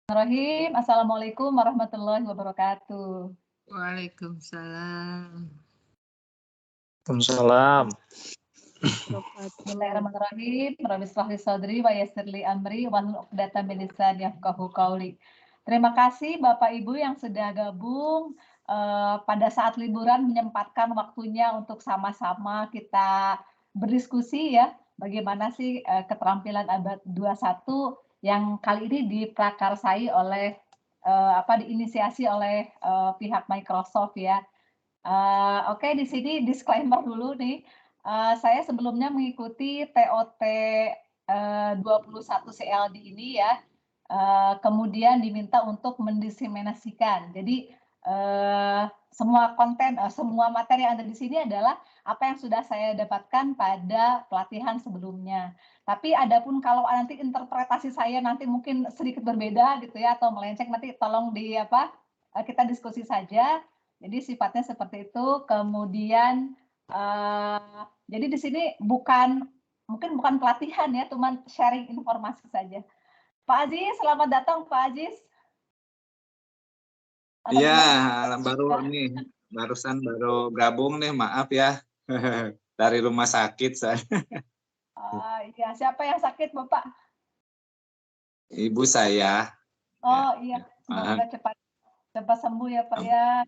Bismillahirrahmanirrahim. Assalamualaikum warahmatullahi wabarakatuh. Waalaikumsalam. Waalaikumsalam. Bismillahirrahmanirrahim. Rabbi shrah li sadri wa yassir li amri wahlul 'uqdatam min lisani yafqahu qawli. Terima kasih Bapak Ibu yang sudah gabung pada saat liburan menyempatkan waktunya untuk sama-sama kita berdiskusi ya, bagaimana sih keterampilan abad 21 yang kali ini diprakarsai oleh diinisiasi oleh pihak Microsoft ya. Oke, di sini disclaimer dulu nih. Saya sebelumnya mengikuti TOT 21 CLD ini ya, kemudian diminta untuk mendiseminasikan. Jadi semua konten, semua materi yang ada di sini adalah apa yang sudah saya dapatkan pada pelatihan sebelumnya. Tapi adapun kalau nanti interpretasi saya nanti mungkin sedikit berbeda gitu ya atau melenceng, nanti tolong kita diskusi saja. Jadi sifatnya seperti itu. Kemudian jadi di sini mungkin bukan pelatihan ya, cuman sharing informasi saja. Pak Aziz, selamat datang Pak Aziz. Iya, barusan baru gabung nih, maaf ya. Dari rumah sakit saya. Iya, siapa yang sakit Bapak? Ibu saya. Oh iya, semoga cepat sembuh ya Pak ya.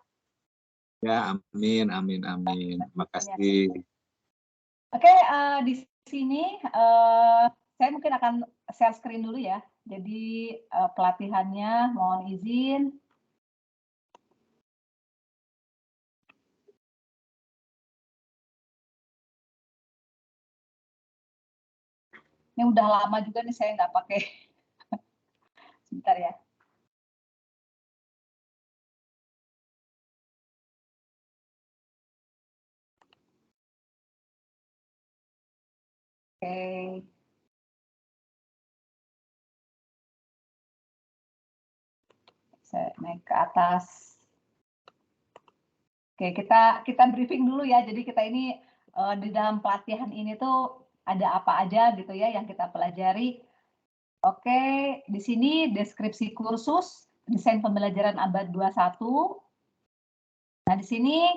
Ya, amin, amin, amin. Makasih. Oke, di sini saya mungkin akan share screen dulu ya. Jadi pelatihannya mohon izin. Ini udah lama juga nih saya nggak pakai. Sebentar ya. Oke. Saya naik ke atas. Oke, kita briefing dulu ya. Jadi kita ini di dalam pelatihan ini tuh ada apa aja gitu ya yang kita pelajari. Oke, di sini deskripsi kursus desain pembelajaran abad 21. Nah, di sini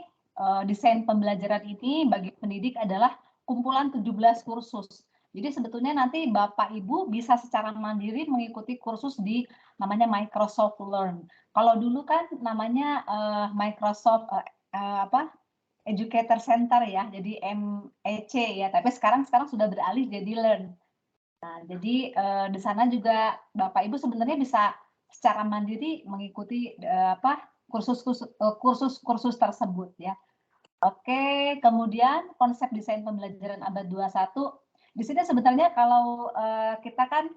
desain pembelajaran ini bagi pendidik adalah kumpulan 17 kursus. Jadi sebetulnya nanti Bapak Ibu bisa secara mandiri mengikuti kursus di namanya Microsoft Learn. Kalau dulu kan namanya Microsoft Educator Center ya, jadi MEC ya. Tapi sekarang sudah beralih jadi Learn. Nah, jadi di sana juga Bapak Ibu sebenarnya bisa secara mandiri mengikuti kursus tersebut ya. Oke, kemudian konsep desain pembelajaran abad 21. Di sini sebenarnya kalau kita kan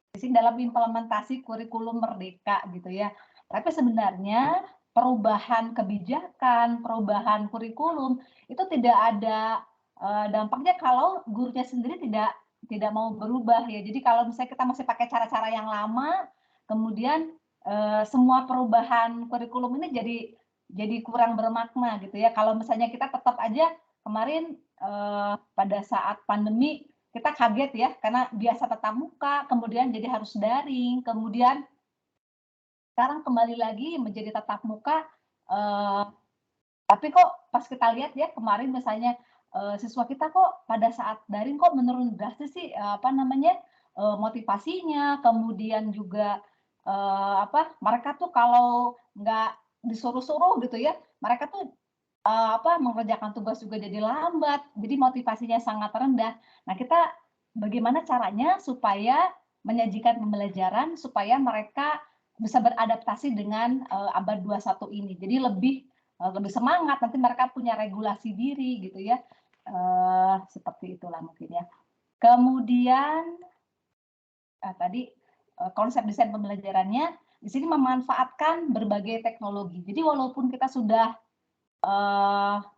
di sini dalam implementasi kurikulum merdeka gitu ya. Tapi sebenarnya perubahan kebijakan, perubahan kurikulum itu tidak ada dampaknya kalau gurunya sendiri tidak mau berubah ya. Jadi kalau misalnya kita masih pakai cara-cara yang lama, kemudian semua perubahan kurikulum ini jadi kurang bermakna gitu ya. Kalau misalnya kita tetap aja kemarin pada saat pandemi kita kaget ya karena biasa tatap muka, kemudian jadi harus daring, kemudian sekarang kembali lagi menjadi tatap muka. Tapi kok pas kita lihat ya kemarin misalnya siswa kita kok pada saat daring kok menurun drastis sih motivasinya, kemudian juga mereka tuh kalau nggak disuruh-suruh gitu ya, mereka tuh mengerjakan tugas juga jadi lambat, jadi motivasinya sangat rendah. Nah, kita bagaimana caranya supaya menyajikan pembelajaran supaya mereka bisa beradaptasi dengan abad 21 ini. Jadi lebih semangat, nanti mereka punya regulasi diri gitu ya. Seperti itulah mungkin ya. Kemudian tadi konsep desain pembelajarannya di sini memanfaatkan berbagai teknologi. Jadi walaupun kita sudah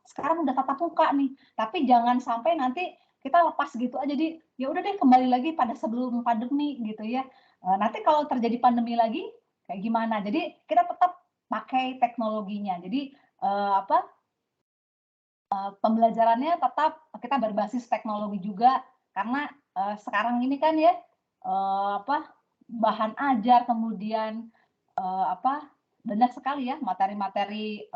sekarang udah tatap muka nih, tapi jangan sampai nanti kita lepas gitu aja. Jadi ya udah deh kembali lagi pada sebelum pandemi gitu ya. Nanti kalau terjadi pandemi lagi kayak gimana? Jadi kita tetap pakai teknologinya. Jadi pembelajarannya tetap kita berbasis teknologi juga karena sekarang ini kan ya bahan ajar, kemudian banyak sekali ya materi-materi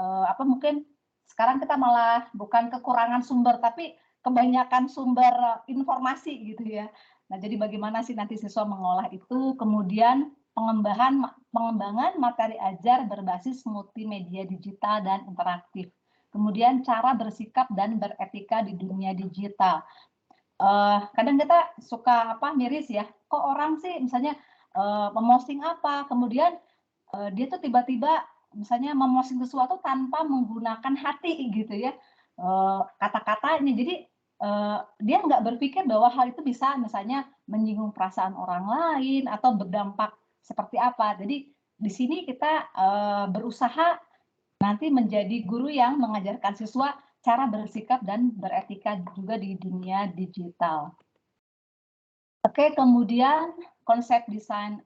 mungkin sekarang kita malah bukan kekurangan sumber, tapi kebanyakan sumber informasi gitu ya. Nah, jadi bagaimana sih nanti siswa mengolah itu, kemudian pengembangan materi ajar berbasis multimedia digital dan interaktif. Kemudian cara bersikap dan beretika di dunia digital. Kadang kita suka miris ya, kok orang sih misalnya memosting apa, kemudian dia tuh tiba-tiba misalnya memosting sesuatu tanpa menggunakan hati gitu ya, kata-katanya. Jadi dia nggak berpikir bahwa hal itu bisa misalnya menyinggung perasaan orang lain atau berdampak seperti apa. Jadi di sini kita berusaha nanti menjadi guru yang mengajarkan siswa cara bersikap dan beretika juga di dunia digital. Oke, kemudian konsep desain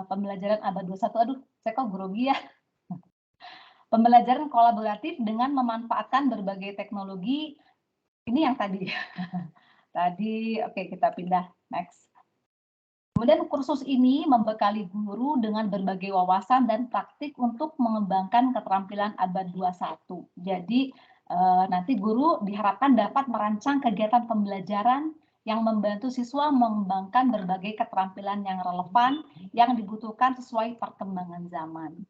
pembelajaran abad 21. Aduh, saya kok grogi ya. Pembelajaran kolaboratif dengan memanfaatkan berbagai teknologi. Ini yang tadi. Tadi, oke, kita pindah next. Kemudian kursus ini membekali guru dengan berbagai wawasan dan praktik untuk mengembangkan keterampilan abad 21. Jadi nanti guru diharapkan dapat merancang kegiatan pembelajaran yang membantu siswa mengembangkan berbagai keterampilan yang relevan yang dibutuhkan sesuai perkembangan zaman.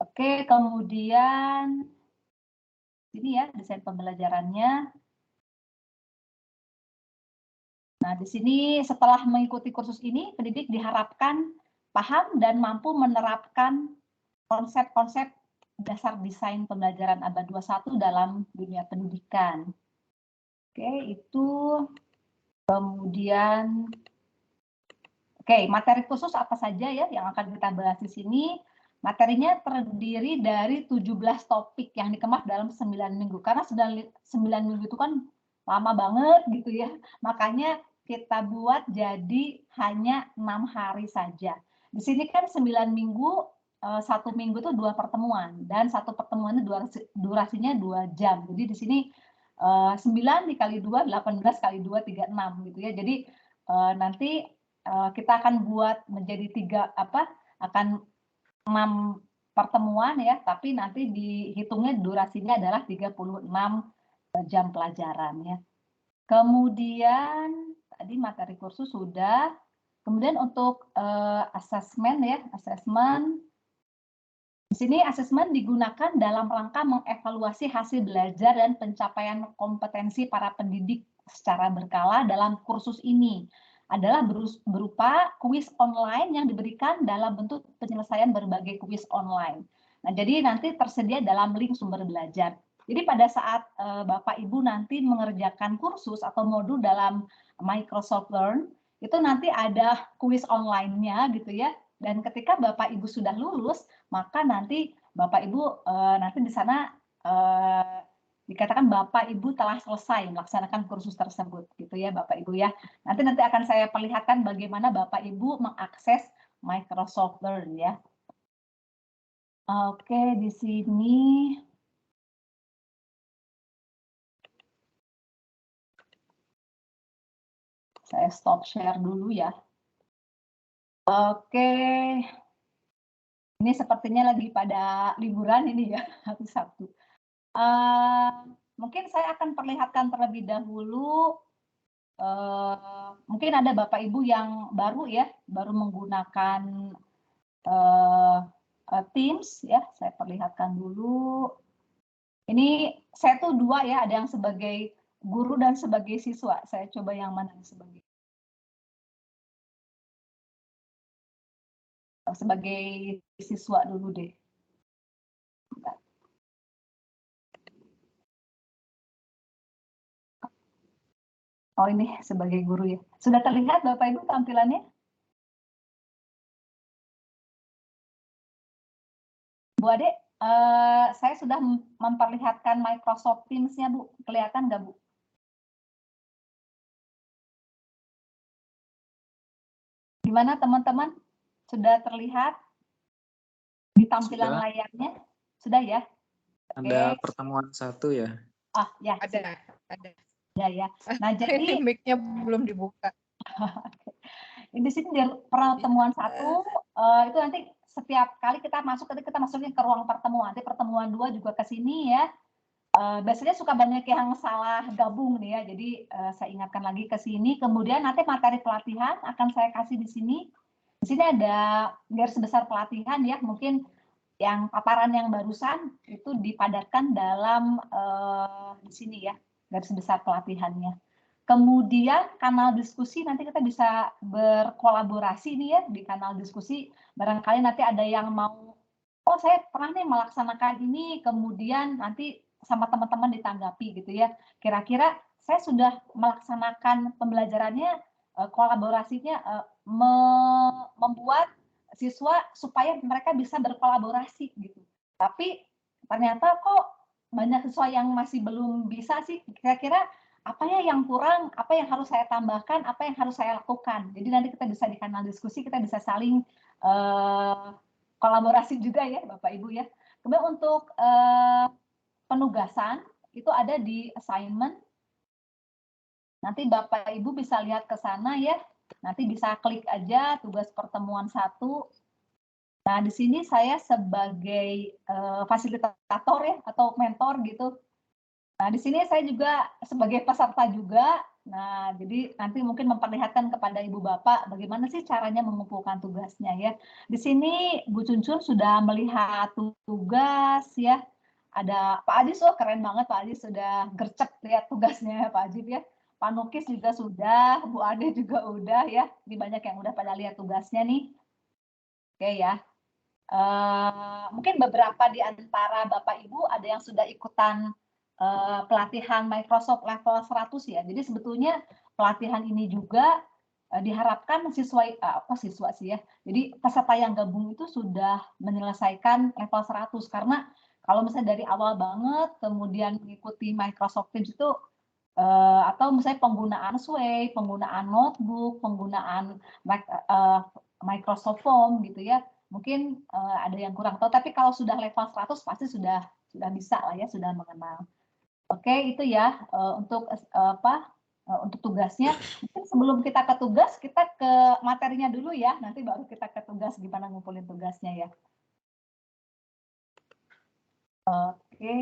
Oke, kemudian ini ya desain pembelajarannya. Nah, di sini setelah mengikuti kursus ini, pendidik diharapkan paham dan mampu menerapkan konsep-konsep dasar desain pembelajaran abad 21 dalam dunia pendidikan. Oke, itu kemudian materi khusus apa saja ya yang akan kita bahas di sini. Materinya terdiri dari 17 topik yang dikemas dalam 9 minggu. Karena 9 minggu itu kan lama banget gitu ya. Makanya kita buat jadi hanya 6 hari saja. Di sini kan 9 minggu, 1 minggu itu 2 pertemuan. Dan 1 pertemuan itu durasinya 2 jam. Jadi di sini 9 dikali 2, 18 kali 2, 36 gitu ya. Jadi nanti kita akan buat menjadi 6 pertemuan ya, tapi nanti dihitungnya durasinya adalah 36 jam pelajaran ya. Kemudian tadi materi kursus sudah. Kemudian untuk asesmen ya, asesmen. Di sini asesmen digunakan dalam rangka mengevaluasi hasil belajar dan pencapaian kompetensi para pendidik secara berkala dalam kursus ini. Adalah berupa kuis online yang diberikan dalam bentuk penyelesaian berbagai kuis online. Nah, jadi nanti tersedia dalam link sumber belajar. Jadi pada saat Bapak Ibu nanti mengerjakan kursus atau modul dalam Microsoft Learn, itu nanti ada kuis online-nya gitu ya. Dan ketika Bapak Ibu sudah lulus, maka nanti Bapak Ibu nanti di sana dikatakan Bapak Ibu telah selesai melaksanakan kursus tersebut gitu ya Bapak Ibu ya. Nanti akan saya perlihatkan bagaimana Bapak Ibu mengakses Microsoft Learn ya. Oke, di sini saya stop share dulu ya. Oke. Ini sepertinya lagi pada liburan ini ya, hari Sabtu. Mungkin saya akan perlihatkan terlebih dahulu. Mungkin ada Bapak Ibu yang baru ya, baru menggunakan Teams ya. Saya perlihatkan dulu. Ini saya tuh 2 ya, ada yang sebagai guru dan sebagai siswa. Saya coba yang mana sebagai siswa dulu deh. Oh ini sebagai guru ya. Sudah terlihat Bapak Ibu tampilannya? Bu Ade, saya sudah memperlihatkan Microsoft Teams-nya Bu. Kelihatan nggak Bu? Gimana teman-teman? Sudah terlihat di tampilan layarnya? Sudah ya? Ada pertemuan 1 ya? Ah ya. Ada. Ya ya. Nah jadi mic-nya belum dibuka. Di sini di pertemuan 1 itu nanti setiap kali kita masukin ke ruang pertemuan. Nanti pertemuan 2 juga ke sini ya. Biasanya suka banyak yang salah gabung nih ya. Jadi saya ingatkan lagi ke sini. Kemudian nanti materi pelatihan akan saya kasih di sini. Di sini ada garis besar pelatihan ya. Mungkin yang paparan yang barusan itu dipadatkan dalam di sini ya, garis besar pelatihannya. Kemudian kanal diskusi nanti kita bisa berkolaborasi nih ya di kanal diskusi. Barangkali nanti ada yang mau, oh saya pernah nih melaksanakan ini, kemudian nanti sama teman-teman ditanggapi gitu ya. Kira-kira saya sudah melaksanakan pembelajarannya, kolaborasinya, membuat siswa supaya mereka bisa berkolaborasi gitu. Tapi ternyata kok banyak siswa yang masih belum bisa sih, kira-kira apa ya yang kurang, apa yang harus saya tambahkan, apa yang harus saya lakukan. Jadi nanti kita bisa di kanal diskusi, kita bisa saling kolaborasi juga ya Bapak Ibu ya. Kemudian untuk penugasan itu ada di assignment. Nanti Bapak Ibu bisa lihat ke sana ya. Nanti bisa klik aja tugas pertemuan 1. Nah, di sini saya sebagai fasilitator ya atau mentor gitu. Nah, di sini saya juga sebagai peserta juga. Nah, jadi nanti mungkin memperlihatkan kepada Ibu Bapak bagaimana sih caranya mengumpulkan tugasnya ya. Di sini Bu Cuncun sudah melihat tugas ya. Ada Pak Ajis, oh keren banget Pak Ajis sudah gercep lihat tugasnya Pak Ajis ya. Pak Nukis juga sudah, Bu Ade juga udah ya. Ini banyak yang udah pada lihat tugasnya nih. Oke ya. Mungkin beberapa di antara Bapak Ibu ada yang sudah ikutan pelatihan Microsoft level 100 ya. Jadi sebetulnya pelatihan ini juga diharapkan siswa sih ya. Jadi peserta yang gabung itu sudah menyelesaikan level 100 karena kalau misalnya dari awal banget kemudian mengikuti Microsoft Teams itu atau misalnya penggunaan Sway, penggunaan notebook, penggunaan Microsoft Form gitu ya. Mungkin ada yang kurang tahu, tapi kalau sudah level 100 pasti sudah bisa lah ya, sudah mengenal. Oke, itu ya untuk untuk tugasnya. Mungkin sebelum kita ke tugas, kita ke materinya dulu ya. Nanti baru kita ke tugas gimana ngumpulin tugasnya ya. Oke.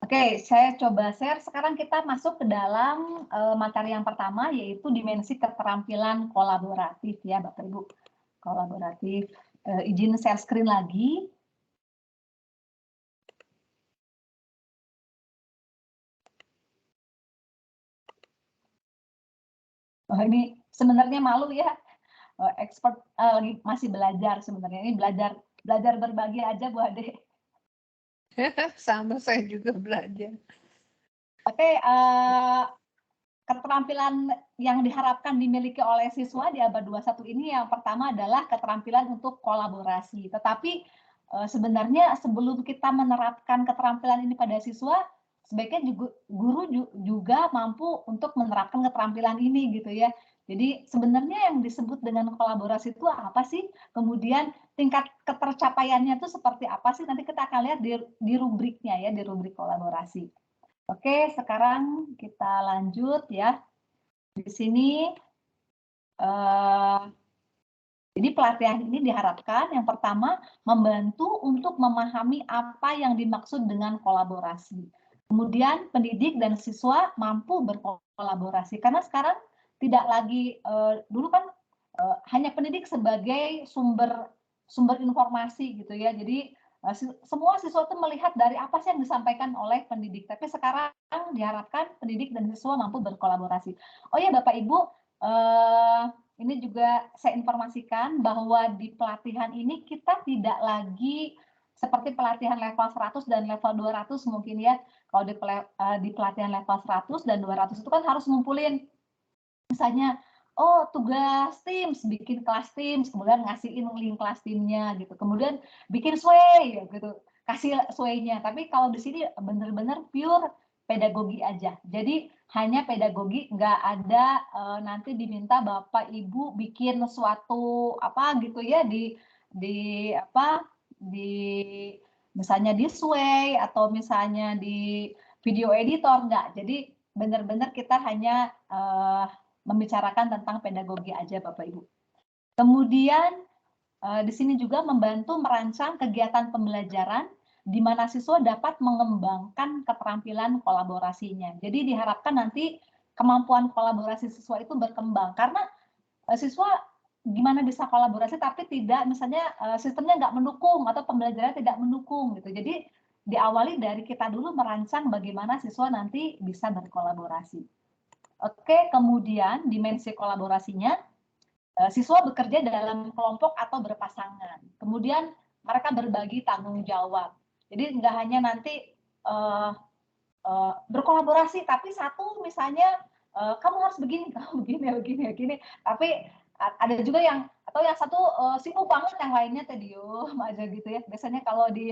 Oke, saya coba share. Sekarang kita masuk ke dalam materi yang pertama, yaitu dimensi keterampilan kolaboratif ya, Bapak Ibu. Kolaboratif. Izin share screen lagi. Oh, ini sebenarnya malu ya, expert lagi masih belajar sebenarnya. Ini belajar berbagi aja Bu Ade. Sama saya juga belajar. Oke, keterampilan yang diharapkan dimiliki oleh siswa di abad 21 ini yang pertama adalah keterampilan untuk kolaborasi. Tetapi sebenarnya sebelum kita menerapkan keterampilan ini pada siswa, sebaiknya guru juga mampu untuk menerapkan keterampilan ini gitu ya. Jadi sebenarnya yang disebut dengan kolaborasi itu apa sih? Kemudian tingkat ketercapaiannya itu seperti apa sih? Nanti kita akan lihat di rubriknya ya, di rubrik kolaborasi. Oke, sekarang kita lanjut ya. Di sini, jadi pelatihan ini diharapkan yang pertama membantu untuk memahami apa yang dimaksud dengan kolaborasi. Kemudian pendidik dan siswa mampu berkolaborasi karena sekarang tidak lagi dulu kan hanya pendidik sebagai sumber informasi gitu ya. Jadi semua siswa itu melihat dari apa sih yang disampaikan oleh pendidik. Tapi sekarang diharapkan pendidik dan siswa mampu berkolaborasi. Oh ya Bapak Ibu, ini juga saya informasikan bahwa di pelatihan ini kita tidak lagi seperti pelatihan level 100 dan level 200 mungkin ya. Kalau di pelatihan level 100 dan 200 itu kan harus ngumpulin misalnya oh tugas Teams, bikin kelas Teams, kemudian ngasihin link kelas Teams-nya gitu. Kemudian bikin Sway gitu, kasih Sway-nya. Tapi kalau di sini benar-benar pure pedagogi aja. Jadi hanya pedagogi, nggak ada nanti diminta Bapak Ibu bikin suatu apa gitu ya di misalnya di Sway atau misalnya di video editor, nggak. Jadi benar-benar kita hanya membicarakan tentang pedagogi aja Bapak Ibu. Kemudian di sini juga membantu merancang kegiatan pembelajaran di mana siswa dapat mengembangkan keterampilan kolaborasinya. Jadi diharapkan nanti kemampuan kolaborasi siswa itu berkembang karena siswa gimana bisa kolaborasi tapi tidak misalnya sistemnya nggak mendukung atau pembelajarannya tidak mendukung gitu. Jadi diawali dari kita dulu merancang bagaimana siswa nanti bisa berkolaborasi. Oke, kemudian dimensi kolaborasinya, siswa bekerja dalam kelompok atau berpasangan. Kemudian mereka berbagi tanggung jawab. Jadi nggak hanya nanti berkolaborasi, tapi satu misalnya kamu harus begini, kamu begini. Tapi ada juga yang atau yang satu sibuk banget, yang lainnya diam aja gitu ya. Biasanya kalau di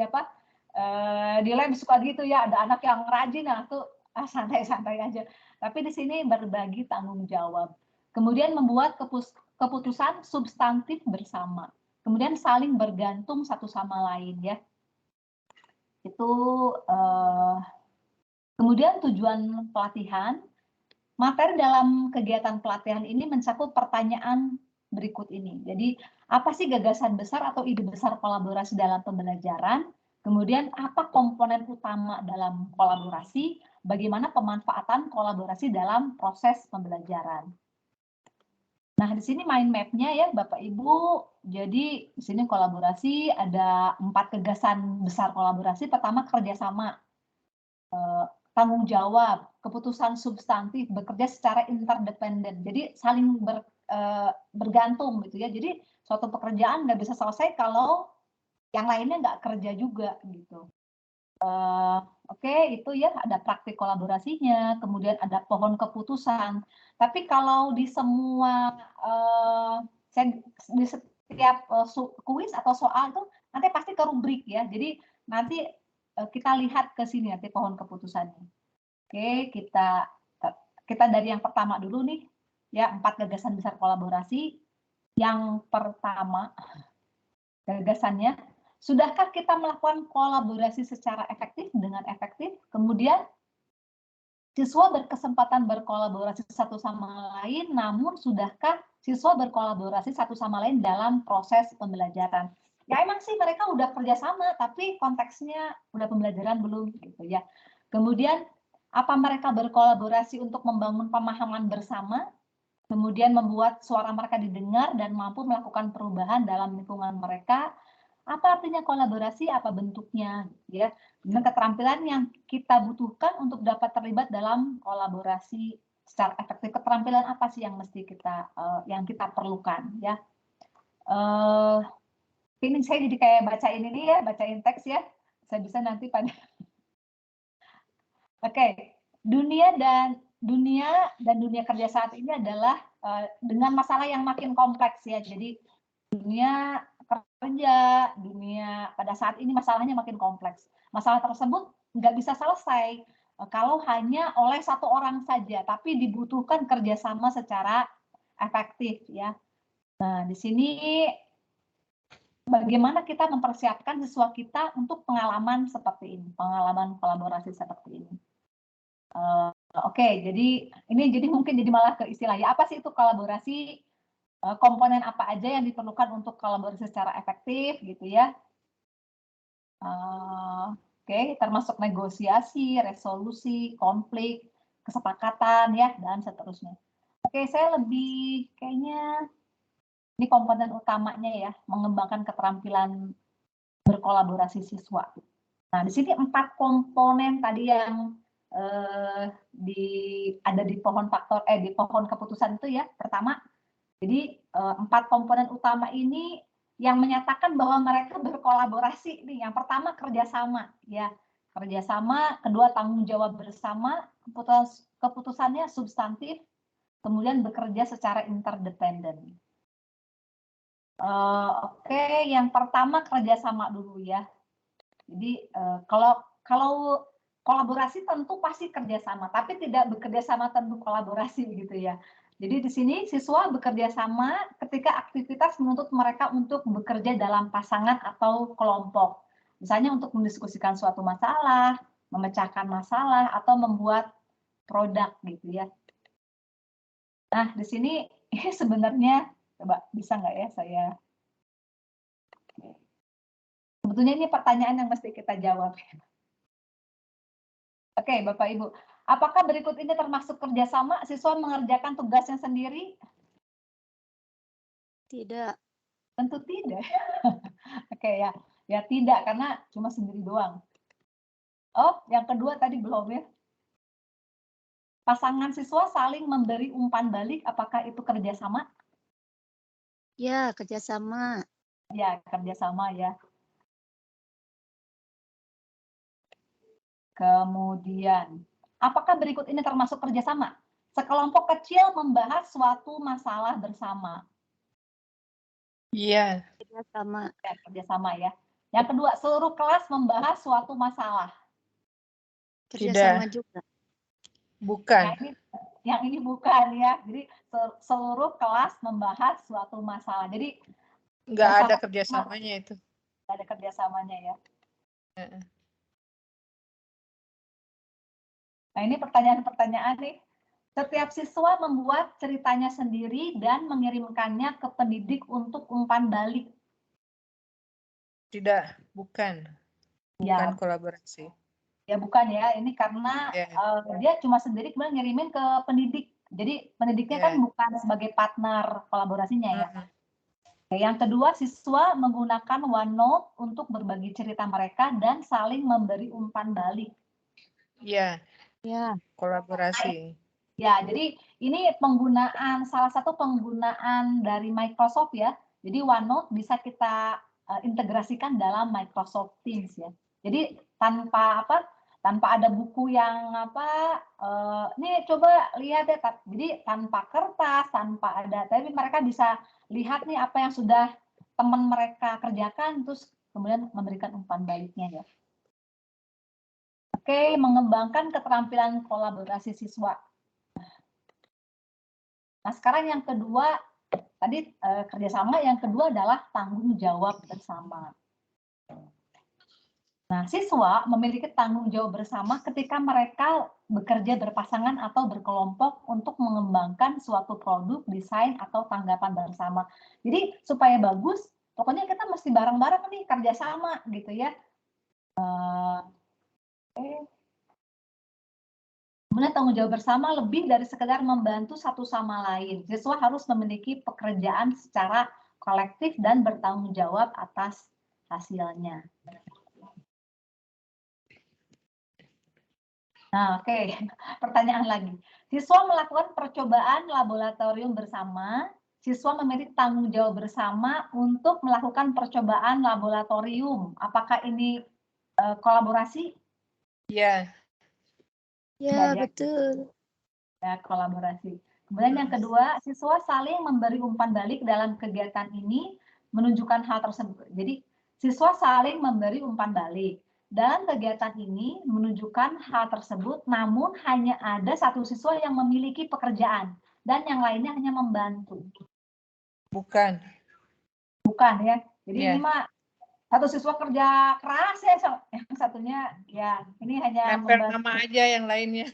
di lab suka gitu ya, ada anak yang rajin, nah tuh santai-santai aja. Tapi di sini berbagi tanggung jawab. Kemudian membuat keputusan substantif bersama. Kemudian saling bergantung satu sama lain ya. Itu kemudian tujuan pelatihan. Materi dalam kegiatan pelatihan ini mencakup pertanyaan berikut ini. Jadi, apa sih gagasan besar atau ide besar kolaborasi dalam pembelajaran? Kemudian, apa komponen utama dalam kolaborasi? Bagaimana pemanfaatan kolaborasi dalam proses pembelajaran? Nah, di sini mind map-nya ya, Bapak Ibu. Jadi, di sini kolaborasi ada 4 gagasan besar kolaborasi. Pertama, kerjasama. Tanggung jawab, keputusan substantif, bekerja secara interdependen. Jadi saling bergantung gitu ya. Jadi suatu pekerjaan nggak bisa selesai kalau yang lainnya nggak kerja juga gitu. Oke, itu ya ada praktik kolaborasinya, kemudian ada pohon keputusan. Tapi kalau di semua di setiap kuis atau soal itu nanti pasti ke rubrik ya. Jadi nanti kita lihat ke sini nanti pohon keputusannya. Oke, kita dari yang pertama dulu nih, ya 4 gagasan besar kolaborasi. Yang pertama, gagasannya, sudahkah kita melakukan kolaborasi secara efektif dengan efektif? Kemudian, siswa berkesempatan berkolaborasi satu sama lain, namun sudahkah siswa berkolaborasi satu sama lain dalam proses pembelajaran? Ya emang sih mereka udah kerjasama, tapi konteksnya udah pembelajaran belum gitu ya. Kemudian apa mereka berkolaborasi untuk membangun pemahaman bersama, kemudian membuat suara mereka didengar dan mampu melakukan perubahan dalam lingkungan mereka? Apa artinya kolaborasi? Apa bentuknya? Ya, dengan keterampilan yang kita butuhkan untuk dapat terlibat dalam kolaborasi secara efektif. Keterampilan apa sih yang mesti yang kita perlukan? Ya. Ini saya jadi kayak bacain ini ya, bacain teks ya. Saya bisa nanti pada. Oke, dunia dunia kerja saat ini adalah dengan masalah yang makin kompleks ya. Jadi dunia kerja, dunia pada saat ini masalahnya makin kompleks. Masalah tersebut nggak bisa selesai kalau hanya oleh satu orang saja, tapi dibutuhkan kerjasama secara efektif ya. Nah, di sini bagaimana kita mempersiapkan siswa kita untuk pengalaman seperti ini, pengalaman kolaborasi seperti ini. Oke, jadi ini mungkin jadi malah ke istilah ya, apa sih itu kolaborasi, komponen apa aja yang diperlukan untuk kolaborasi secara efektif gitu ya. Oke, termasuk negosiasi, resolusi, konflik, kesepakatan ya, dan seterusnya. Oke, saya lebih kayaknya ini komponen utamanya ya, mengembangkan keterampilan berkolaborasi siswa. Nah, di sini 4 komponen tadi yang ada di pohon di pohon keputusan itu ya. Pertama, jadi 4 komponen utama ini yang menyatakan bahwa mereka berkolaborasi nih. Yang pertama kerjasama ya, kerjasama. Kedua tanggung jawab bersama. Keputusannya substantif. Kemudian bekerja secara interdependen. Oke, yang pertama kerjasama dulu ya. Jadi kalau kolaborasi tentu pasti kerjasama, tapi tidak bekerja sama tentu kolaborasi gitu ya. Jadi di sini siswa bekerja sama ketika aktivitas menuntut mereka untuk bekerja dalam pasangan atau kelompok. Misalnya untuk mendiskusikan suatu masalah, memecahkan masalah, atau membuat produk gitu ya. Nah, di sini ini sebenarnya coba bisa nggak ya saya. Sebetulnya ini pertanyaan yang mesti kita jawab. Oke, Bapak Ibu. Apakah berikut ini termasuk kerjasama siswa mengerjakan tugasnya sendiri? Tidak. Tentu tidak. Oke ya, ya tidak karena cuma sendiri doang. Oh, yang kedua tadi belum ya. Pasangan siswa saling memberi umpan balik, apakah itu kerjasama? Ya, kerjasama. Ya, kerjasama ya. Kemudian, apakah berikut ini termasuk kerjasama? Sekelompok kecil membahas suatu masalah bersama. Iya. Kerjasama. Ya, kerjasama ya. Yang kedua, seluruh kelas membahas suatu masalah. Kerjasama juga. Bukan. Yang ini bukan ya. Jadi seluruh kelas membahas suatu masalah. Jadi Nggak ada kerjasamanya itu. nggak ada kerjasamanya ya. Nah ini pertanyaan-pertanyaan nih. Setiap siswa membuat ceritanya sendiri dan mengirimkannya ke pendidik untuk umpan balik. Tidak, bukan. Bukan Ya, kolaborasi. ya bukan ya. Ini karena dia cuma sendiri kemudian ngirimin ke pendidik. Jadi pendidiknya kan bukan sebagai partner kolaborasinya ya. Yang kedua, siswa menggunakan OneNote untuk berbagi cerita mereka dan saling memberi umpan balik. Iya. Ya. Kolaborasi. Ya, jadi ini salah satu penggunaan dari Microsoft ya. Jadi OneNote bisa kita integrasikan dalam Microsoft Teams ya. Jadi tanpa ada buku yang ini coba lihat ya. Jadi tanpa kertas, tanpa ada, tapi mereka bisa lihat nih apa yang sudah teman mereka kerjakan, terus kemudian memberikan umpan baliknya ya. Oke, mengembangkan keterampilan kolaborasi siswa. Nah, sekarang yang kedua, tadi kerjasama, yang kedua adalah tanggung jawab bersama. Nah, siswa memiliki tanggung jawab bersama ketika mereka bekerja berpasangan atau berkelompok untuk mengembangkan suatu produk, desain, atau tanggapan bersama. Jadi, supaya bagus, pokoknya kita mesti bareng-bareng nih, kerjasama gitu ya. Kemudian tanggung jawab bersama lebih dari sekedar membantu satu sama lain. Siswa harus memiliki pekerjaan secara kolektif dan bertanggung jawab atas hasilnya. Nah, oke. Pertanyaan lagi. Siswa melakukan percobaan laboratorium bersama. Siswa memiliki tanggung jawab bersama untuk melakukan percobaan laboratorium. Apakah ini kolaborasi? Iya. Ya, betul. Ya, kolaborasi. Kemudian yang kedua, siswa saling memberi umpan balik dalam kegiatan ini menunjukkan hal tersebut. Jadi, siswa saling memberi umpan balik. Dalam kegiatan ini menunjukkan hal tersebut, namun hanya ada satu siswa yang memiliki pekerjaan dan yang lainnya hanya membantu. Bukan. Bukan ya. Jadi ini mah satu siswa kerja keras ya, yang satunya ya ini hanya nempel membantu. nama aja yang lainnya.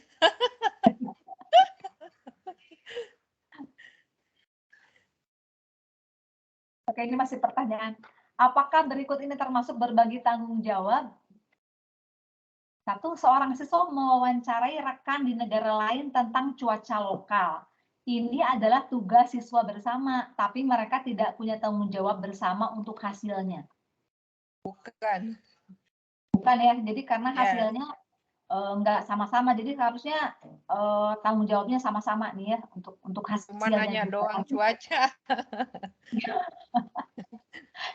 Oke, ini masih pertanyaan. Apakah berikut ini termasuk berbagi tanggung jawab? Satu, seorang siswa mewawancarai rekan di negara lain tentang cuaca lokal. Ini adalah tugas siswa bersama, tapi mereka tidak punya tanggung jawab bersama untuk hasilnya. Bukan. Bukan ya, jadi karena hasilnya nggak sama-sama, jadi harusnya tanggung jawabnya sama-sama nih ya untuk hasilnya. Cuma nanya doang cuaca.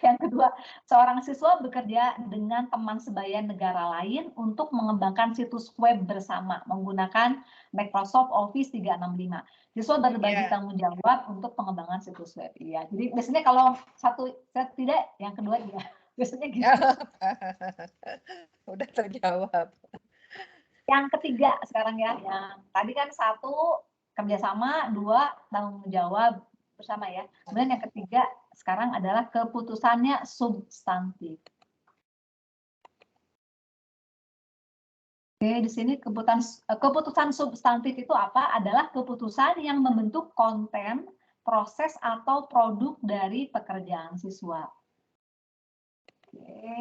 Yang kedua, seorang siswa bekerja dengan teman sebaya negara lain untuk mengembangkan situs web bersama menggunakan Microsoft Office 365. Siswa berbagi tanggung jawab untuk pengembangan situs web. Iya, jadi biasanya kalau satu tidak, yang kedua iya. Biasanya gitu. Udah terjawab. Yang ketiga sekarang ya, yang tadi kan satu kerjasama, dua tanggung jawab bersama ya. Kemudian yang ketiga sekarang adalah keputusannya substantif. Oke, di sini keputusan substantif itu apa? Adalah keputusan yang membentuk konten, proses atau produk dari pekerjaan siswa. Oke.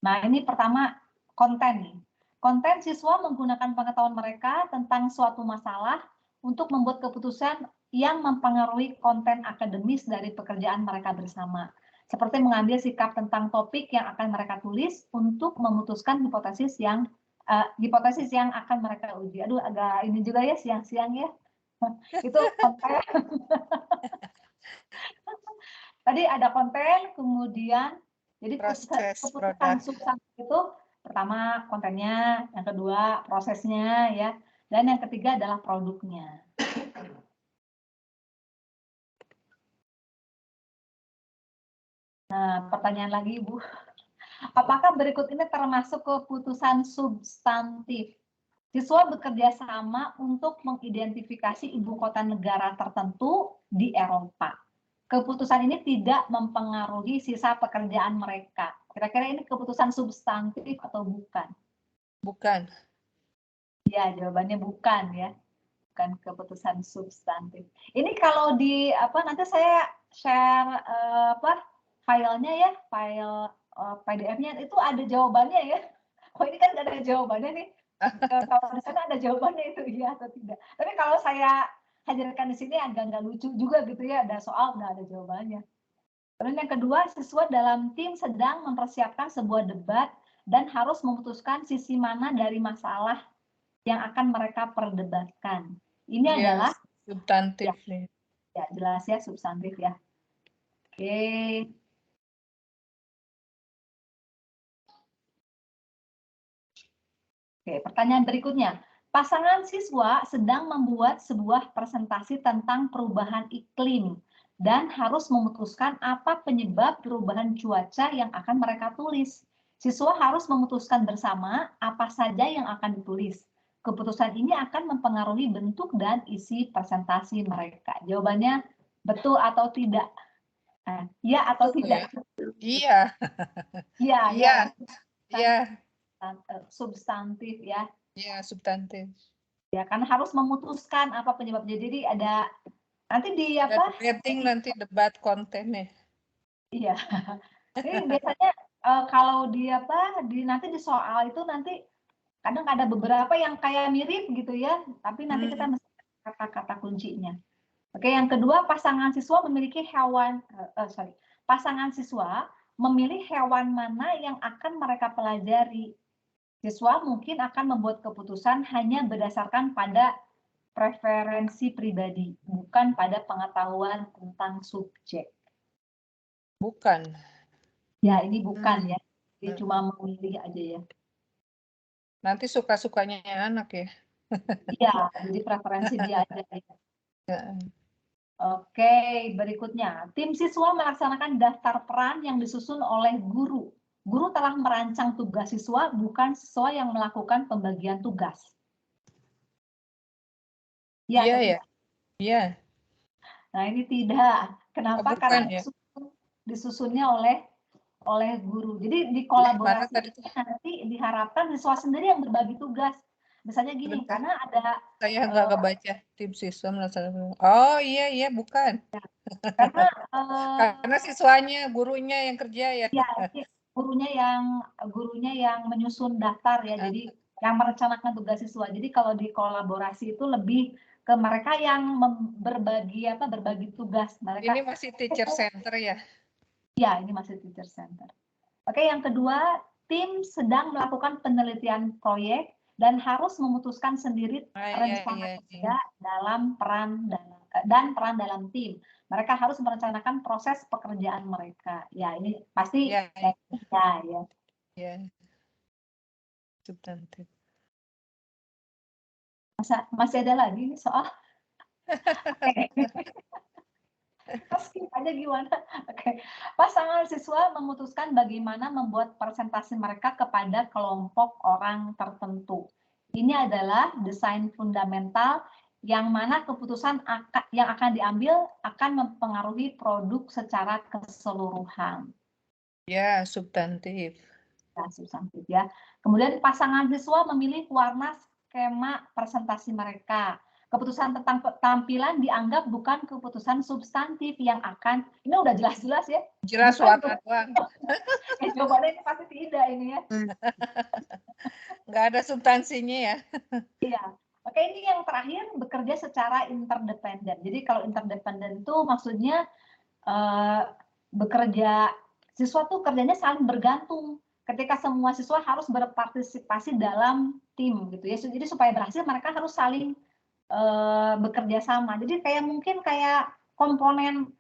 Nah, ini pertama konten nih. Konten siswa menggunakan pengetahuan mereka tentang suatu masalah untuk membuat keputusan yang mempengaruhi konten akademis dari pekerjaan mereka bersama. Seperti mengambil sikap tentang topik yang akan mereka tulis untuk memutuskan hipotesis yang akan mereka uji. Aduh, agak ini juga ya siang-siang ya. Itu konten. Tadi ada konten, kemudian jadi Proses keputusan produk. substantif itu pertama kontennya, yang kedua prosesnya ya, dan yang ketiga adalah produknya. Nah, pertanyaan lagi Ibu. Apakah berikut ini termasuk keputusan substantif? Siswa bekerja sama untuk mengidentifikasi ibu kota negara tertentu di Eropa. Keputusan ini tidak mempengaruhi sisa pekerjaan mereka. Kira-kira ini keputusan substantif atau bukan? Bukan. Ya, jawabannya bukan ya. Bukan keputusan substantif. Ini kalau di nanti saya share filenya ya, file PDF-nya itu ada jawabannya ya. Oh, ini kan nggak ada jawabannya nih. Kalau di sana ada jawabannya itu iya atau tidak. Tapi kalau saya hadirkan di sini agak nggak lucu juga gitu ya, ada soal nggak ada jawabannya. Kemudian yang kedua, siswa dalam tim sedang mempersiapkan sebuah debat dan harus memutuskan sisi mana dari masalah yang akan mereka perdebatkan. Ini adalah substantif nih. ya jelas ya substantif ya. Oke. Oke, pertanyaan berikutnya. Pasangan siswa sedang membuat sebuah presentasi tentang perubahan iklim dan harus memutuskan apa penyebab perubahan cuaca yang akan mereka tulis. Siswa harus memutuskan bersama apa saja yang akan ditulis. Keputusan ini akan mempengaruhi bentuk dan isi presentasi mereka. Jawabannya betul atau tidak? Iya atau Betul, tidak? Iya. Iya, Iya. ya. Iya. Substantif ya. Iya, substantif. Ya, karena harus memutuskan apa penyebabnya. Jadi ada nanti di apa? Debating nanti debat kontennya. Iya. Ini biasanya kalau di apa? Nanti di soal itu nanti kadang ada beberapa yang kayak mirip gitu ya, tapi nanti kita mesti kata-kata kuncinya. Oke, yang kedua pasangan siswa memiliki pasangan siswa memilih hewan mana yang akan mereka pelajari. Siswa mungkin akan membuat keputusan hanya berdasarkan pada preferensi pribadi, bukan pada pengetahuan tentang subjek. Bukan. Ya, ini bukan ya. Jadi cuma memilih aja ya. Nanti suka-sukanya anak ya. Iya, jadi preferensi dia aja ya. Oke, berikutnya. Tim siswa melaksanakan daftar peran yang disusun oleh guru. Guru telah merancang tugas siswa, bukan siswa yang melakukan pembagian tugas. Ya, iya, ya. Iya. Nah, ini tidak. Kenapa? Bukan, karena ya? disusunnya oleh guru. Jadi di kolaborasi nanti diharapkan siswa sendiri yang berbagi tugas. Misalnya gini, Bentar. karena ada Saya nggak kebaca tim siswa melaksanakan. Oh iya bukan. karena siswanya, gurunya yang kerja ya. Ya, gurunya yang menyusun daftar ya. Jadi yang merencanakan tugas siswa. Jadi kalau di kolaborasi itu lebih ke mereka yang berbagi tugas. Ini masih teacher center ya? Ya, ini masih teacher center. Oke, yang kedua, tim sedang melakukan penelitian proyek dan harus memutuskan sendiri rencana kerja dalam peran dalam tim. Mereka harus merencanakan proses pekerjaan mereka. Ya, ini pasti ya. Substantif. Masih ada lagi nih soal. Skip aja gimana? Oke. Pasangan siswa memutuskan bagaimana membuat presentasi mereka kepada kelompok orang tertentu. Ini adalah desain fundamental yang mana keputusan yang akan diambil akan mempengaruhi produk secara keseluruhan. Ya, substantif. substantif ya. Kemudian pasangan siswa memilih warna skema presentasi mereka. Keputusan tentang tampilan dianggap bukan keputusan substantif yang akan, ini udah jelas-jelas ya. Jelas Bukan warna doang. Jawabannya ini pasti tidak ini ya. Nggak ada substansinya ya. Iya. Oke, ini yang terakhir bekerja secara interdependen. Jadi kalau interdependen itu maksudnya bekerja, siswa tuh kerjanya saling bergantung. Ketika semua siswa harus berpartisipasi dalam tim gitu ya. Jadi supaya berhasil mereka harus saling bekerja sama. Jadi kayak mungkin kayak komponen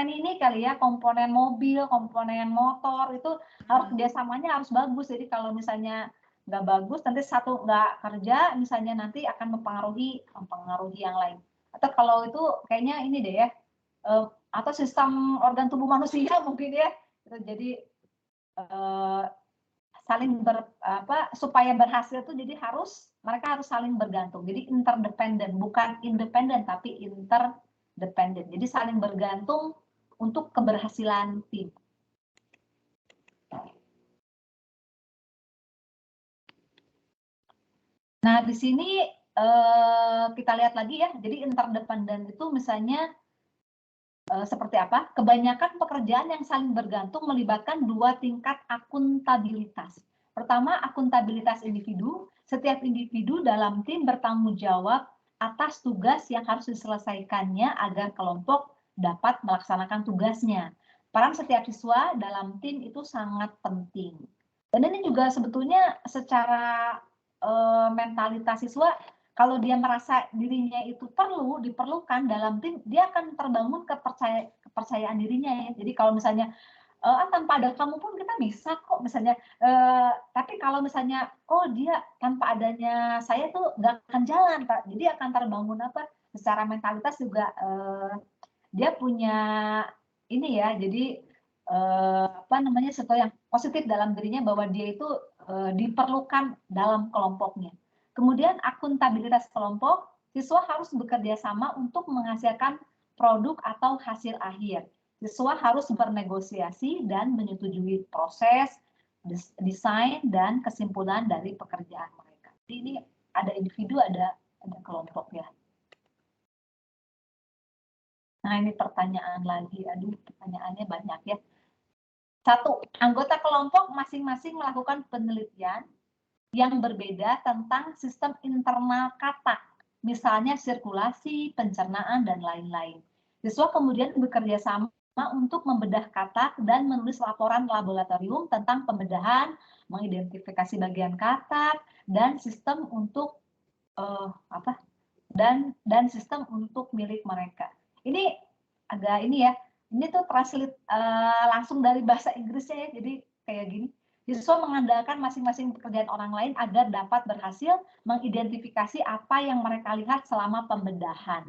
ini kali ya, komponen mobil, komponen motor itu harus kerjasamanya harus bagus. Jadi kalau misalnya nggak bagus, nanti satu nggak kerja, misalnya nanti akan mempengaruhi yang lain. Atau kalau itu kayaknya ini deh ya, atau sistem organ tubuh manusia mungkin ya. Jadi saling supaya berhasil tuh jadi mereka harus saling bergantung. Jadi interdependen, bukan independen tapi interdependen. Jadi saling bergantung untuk keberhasilan tim. Nah, di sini kita lihat lagi ya. Jadi interdependen itu misalnya seperti apa? Kebanyakan pekerjaan yang saling bergantung melibatkan dua tingkat akuntabilitas. Pertama, akuntabilitas individu. Setiap individu dalam tim bertanggung jawab atas tugas yang harus diselesaikannya agar kelompok dapat melaksanakan tugasnya. Peran setiap siswa dalam tim itu sangat penting. Dan ini juga sebetulnya secara mentalitas siswa, kalau dia merasa dirinya itu diperlukan dalam tim, dia akan terbangun kepercayaan dirinya ya. Jadi kalau misalnya tanpa ada kamu pun kita bisa kok misalnya, tapi kalau misalnya dia tanpa adanya saya tuh nggak akan jalan, Pak. Jadi akan terbangun secara mentalitas juga dia punya ini ya, jadi sesuatu yang positif dalam dirinya bahwa dia itu diperlukan dalam kelompoknya. Kemudian akuntabilitas kelompok, siswa harus bekerja sama untuk menghasilkan produk atau hasil akhir. Siswa harus bernegosiasi dan menyetujui proses, desain, dan kesimpulan dari pekerjaan mereka. Jadi ini ada individu, ada kelompok ya. Nah ini pertanyaan lagi, aduh pertanyaannya banyak ya. 1. Anggota kelompok masing-masing melakukan penelitian yang berbeda tentang sistem internal katak, misalnya sirkulasi, pencernaan, dan lain-lain. Siswa kemudian bekerja sama untuk membedah katak dan menulis laporan laboratorium tentang pembedahan, mengidentifikasi bagian katak, dan sistem untuk dan sistem untuk milik mereka. Ini agak ini ya, ini tuh translate langsung dari bahasa Inggrisnya ya, jadi kayak gini. Siswa mengandalkan masing-masing pekerjaan orang lain agar dapat berhasil mengidentifikasi apa yang mereka lihat selama pembedahan.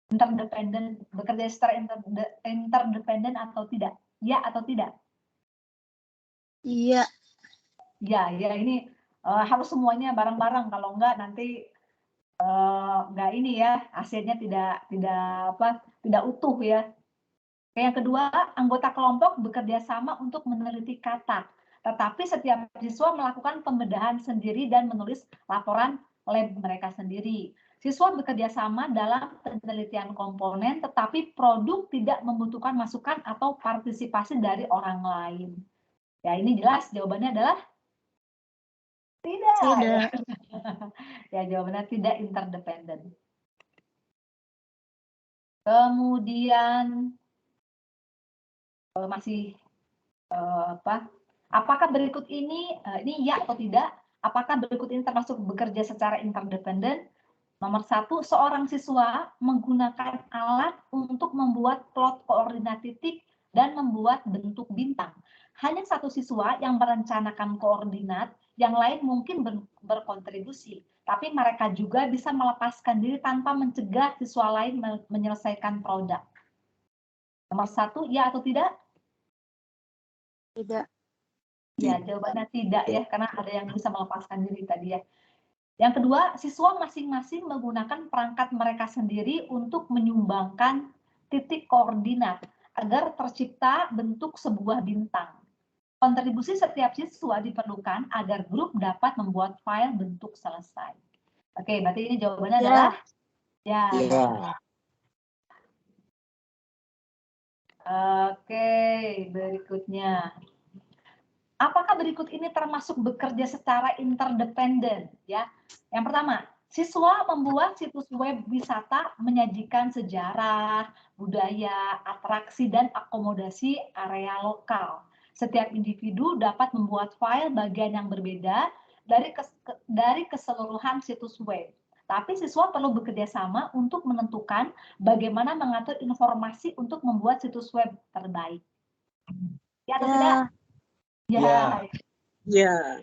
Interdependen, bekerja secara interdependen atau tidak? Ya atau tidak? Iya. Ya ini harus semuanya bareng-bareng, kalau enggak nanti enggak ini ya, hasilnya tidak utuh ya. Yang kedua, anggota kelompok bekerja sama untuk meneliti katak. Tetapi setiap siswa melakukan pembedahan sendiri dan menulis laporan lab mereka sendiri. Siswa bekerja sama dalam penelitian komponen, tetapi produk tidak membutuhkan masukan atau partisipasi dari orang lain. Ya, ini jelas jawabannya adalah tidak. Tidak. Ya, jawabannya tidak interdependen. Kemudian apakah berikut ini ya atau tidak? Apakah berikut ini termasuk bekerja secara interdependen? Nomor 1, seorang siswa menggunakan alat untuk membuat plot koordinat titik dan membuat bentuk bintang. Hanya satu siswa yang merencanakan koordinat, yang lain mungkin berkontribusi, tapi mereka juga bisa melepaskan diri tanpa mencegah siswa lain menyelesaikan produk. Nomor 1, ya atau tidak? Tidak. Ya, jawabannya tidak ya, karena ada yang bisa melepaskan diri tadi ya. Yang kedua, siswa masing-masing menggunakan perangkat mereka sendiri untuk menyumbangkan titik koordinat agar tercipta bentuk sebuah bintang. Kontribusi setiap siswa diperlukan agar grup dapat membuat file bentuk selesai. Oke, berarti ini jawabannya Ya. adalah ya. Iya. Oke, berikutnya. Apakah berikut ini termasuk bekerja secara interdependen? Ya, yang pertama, siswa membuat situs web wisata menyajikan sejarah, budaya, atraksi, dan akomodasi area lokal. Setiap individu dapat membuat file bagian yang berbeda dari keseluruhan situs web. Tapi siswa perlu bekerja sama untuk menentukan bagaimana mengatur informasi untuk membuat situs web terbaik. Ya atau tidak? Ya. Iya.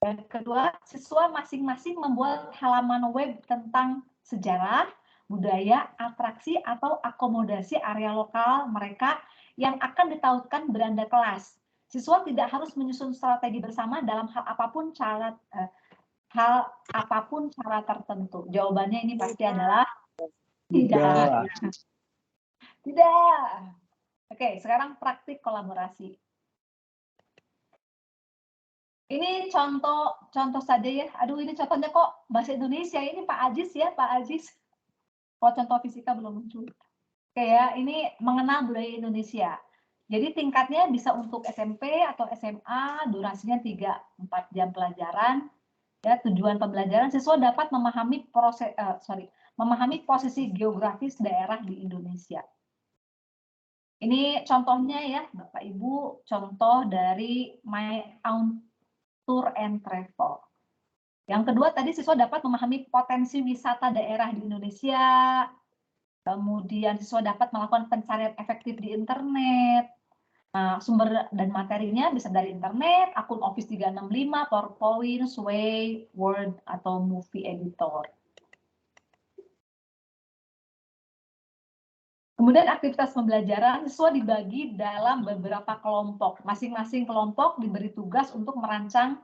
Dan kedua, siswa masing-masing membuat halaman web tentang sejarah, budaya, atraksi, atau akomodasi area lokal mereka yang akan ditautkan beranda kelas. Siswa tidak harus menyusun strategi bersama dalam hal apapun cara tertentu. Jawabannya ini pasti adalah tidak. Tidak. Oke, sekarang praktik kolaborasi. Ini contoh saja ya. Aduh, ini contohnya kok bahasa Indonesia. Ini Pak Ajis ya, Pak Ajis. Kalau contoh fisika belum muncul. Oke ya, ini mengenal budaya Indonesia. Jadi tingkatnya bisa untuk SMP atau SMA, durasinya 3-4 jam pelajaran. Ya, tujuan pembelajaran siswa dapat memahami memahami posisi geografis daerah di Indonesia. Ini contohnya ya, Bapak Ibu, contoh dari My Own Tour and Travel. Yang kedua tadi siswa dapat memahami potensi wisata daerah di Indonesia. Kemudian siswa dapat melakukan pencarian efektif di internet. Nah, sumber dan materinya bisa dari internet, akun Office 365, PowerPoint, Sway, Word, atau Movie Editor. Kemudian aktivitas pembelajaran siswa dibagi dalam beberapa kelompok. Masing-masing kelompok diberi tugas untuk merancang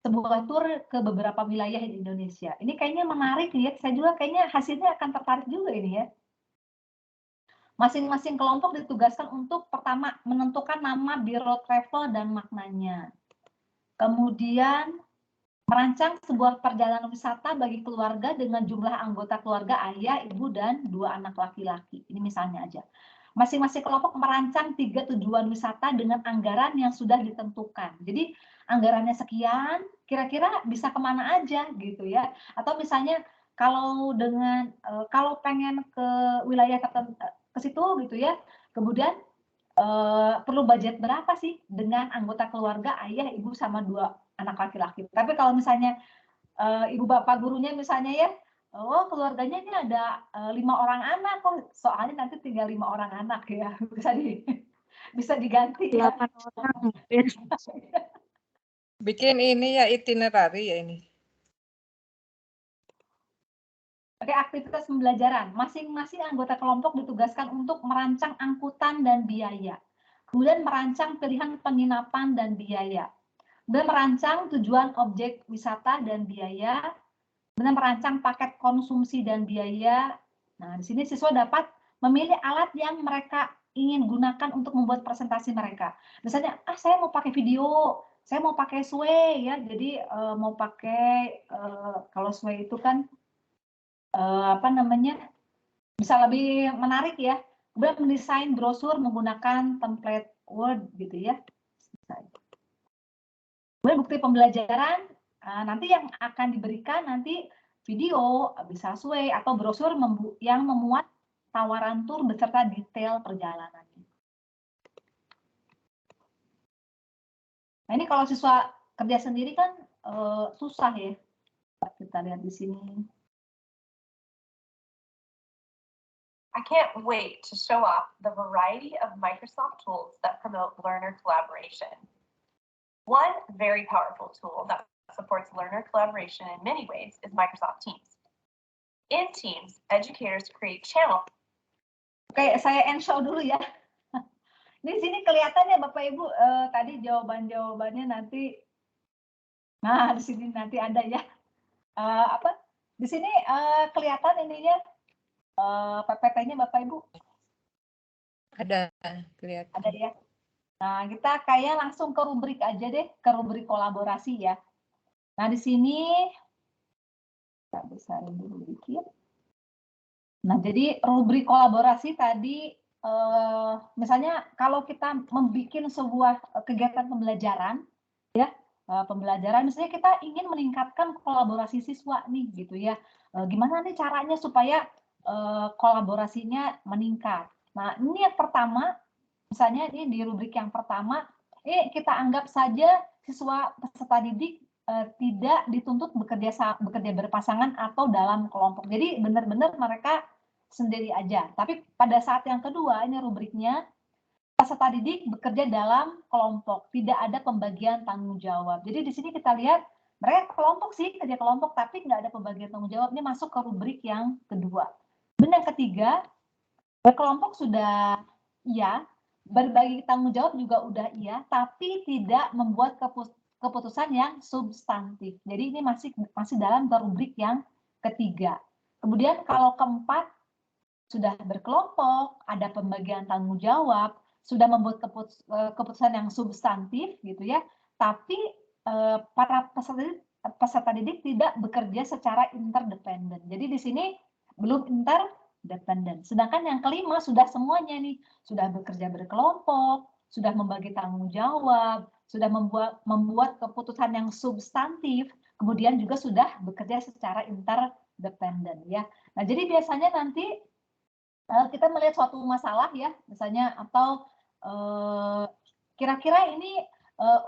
sebuah tur ke beberapa wilayah di Indonesia. Ini kayaknya menarik ya. Saya juga kayaknya hasilnya akan tertarik juga ini ya. Masing-masing kelompok ditugaskan untuk pertama menentukan nama biro travel dan maknanya. Kemudian merancang sebuah perjalanan wisata bagi keluarga dengan jumlah anggota keluarga ayah, ibu, dan 2 anak laki-laki. Ini misalnya aja. Masing-masing kelompok merancang 3 tujuan wisata dengan anggaran yang sudah ditentukan. Jadi anggarannya sekian, kira-kira bisa kemana aja gitu ya. Atau misalnya kalau pengen ke wilayah tertentu ke situ gitu ya, kemudian perlu budget berapa sih dengan anggota keluarga ayah, ibu, sama 2 anak laki-laki. Tapi kalau misalnya ibu bapak gurunya misalnya ya, oh keluarganya ini ada 5 orang anak, kok soalnya nanti tinggal 5 orang anak ya, bisa diganti ya. 8 orang mungkin. Bikin ini ya itinerary ya ini. Oke, aktivitas pembelajaran. Masing-masing anggota kelompok ditugaskan untuk merancang angkutan dan biaya. Kemudian merancang pilihan penginapan dan biaya. Kemudian merancang tujuan objek wisata dan biaya. Kemudian merancang paket konsumsi dan biaya. Nah, di sini siswa dapat memilih alat yang mereka ingin gunakan untuk membuat presentasi mereka. Misalnya, saya mau pakai video, saya mau pakai Sway ya. Jadi mau pakai kalau Sway itu kan bisa lebih menarik ya. Kemudian mendesain brosur menggunakan template Word gitu ya. Kemudian bukti pembelajaran nanti yang akan diberikan nanti video, bisa Sway atau brosur yang memuat tawaran tur beserta detail perjalanannya. Nah ini kalau siswa kerja sendiri kan susah ya. Kita lihat di sini. I can't wait to show off the variety of Microsoft tools that promote learner collaboration. One very powerful tool that supports learner collaboration in many ways is Microsoft Teams. In Teams, educators create channels. Oke, saya end show dulu ya. Di sini kelihatan ya Bapak Ibu, tadi jawabannya nanti. Nah, di sini nanti ada ya. Di sini kelihatan ininya PPT-nya Bapak Ibu. Ada kelihatan. Ada ya. Nah, kita kayak langsung ke rubrik aja deh, ke rubrik kolaborasi ya. Nah, di sini kita besarin dulu dikit. Nah, jadi rubrik kolaborasi tadi, misalnya kalau kita membuat sebuah kegiatan pembelajaran, ya, pembelajaran, misalnya kita ingin meningkatkan kolaborasi siswa nih, gitu ya. Gimana nih caranya supaya kolaborasinya meningkat? Nah, ini yang pertama, misalnya ini di rubrik yang pertama, kita anggap saja siswa peserta didik tidak dituntut bekerja berpasangan atau dalam kelompok. Jadi benar-benar mereka sendiri aja. Tapi pada saat yang kedua, ini rubriknya, peserta didik bekerja dalam kelompok, tidak ada pembagian tanggung jawab. Jadi di sini kita lihat mereka kelompok sih, kerja kelompok, tapi nggak ada pembagian tanggung jawab. Ini masuk ke rubrik yang kedua. Dan yang ketiga, berkelompok sudah iya, berbagi tanggung jawab juga udah iya, tapi tidak membuat keputusan yang substantif. Jadi ini masih dalam rubrik yang ketiga. Kemudian kalau keempat, sudah berkelompok, ada pembagian tanggung jawab, sudah membuat keputusan yang substantif gitu ya, tapi para peserta didik tidak bekerja secara interdependen. Jadi di sini belum interdependen. Sedangkan yang kelima sudah semuanya nih, sudah bekerja berkelompok, sudah membagi tanggung jawab, sudah membuat keputusan yang substantif, kemudian juga sudah bekerja secara interdependen ya. Nah, jadi biasanya nanti kita melihat suatu masalah ya, misalnya atau kira-kira ini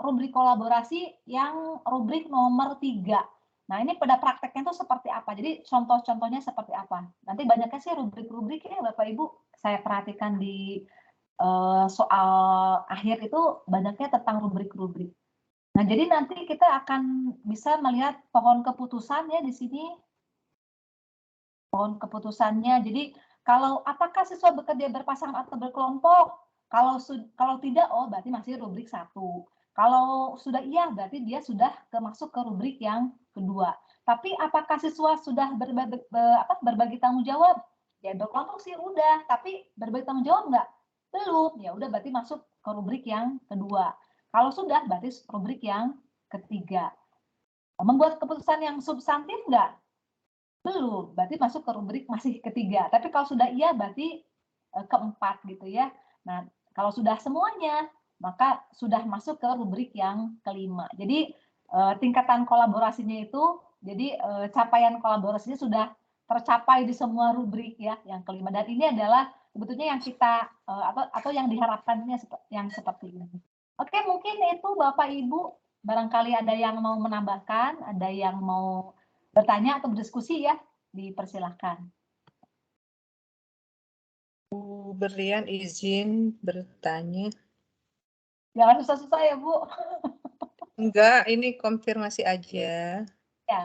rubrik kolaborasi yang rubrik nomor 3. Nah, ini pada prakteknya itu seperti apa? Jadi contoh-contohnya seperti apa? Nanti banyaknya sih rubrik-rubrik ya Bapak Ibu, saya perhatikan di soal akhir itu banyaknya tentang rubrik-rubrik. Nah, jadi nanti kita akan bisa melihat pohon keputusan ya di sini. Pohon keputusannya. Jadi kalau apakah siswa bekerja berpasangan atau berkelompok? Kalau tidak, oh berarti masih rubrik 1. Kalau sudah iya, berarti dia sudah masuk ke rubrik yang kedua. Tapi apakah siswa sudah berbagi tanggung jawab? Ya berkelompok sih udah, tapi berbagi tanggung jawab enggak? Belum. Ya udah berarti masuk ke rubrik yang kedua. Kalau sudah, berarti rubrik yang ketiga. Membuat keputusan yang substantif enggak? Belum, berarti masuk ke rubrik masih ketiga. Tapi kalau sudah iya berarti keempat gitu ya. Nah, kalau sudah semuanya, maka sudah masuk ke rubrik yang kelima. Jadi tingkatan kolaborasinya itu, jadi capaian kolaborasinya sudah tercapai di semua rubrik ya, yang kelima. Dan ini adalah sebetulnya yang kita atau yang diharapkannya yang seperti ini. Oke, mungkin itu Bapak Ibu, barangkali ada yang mau menambahkan, ada yang mau bertanya atau berdiskusi ya, dipersilahkan. Bu Berlian izin bertanya. Jangan susah-susah ya Bu. Enggak, ini konfirmasi aja. Ya.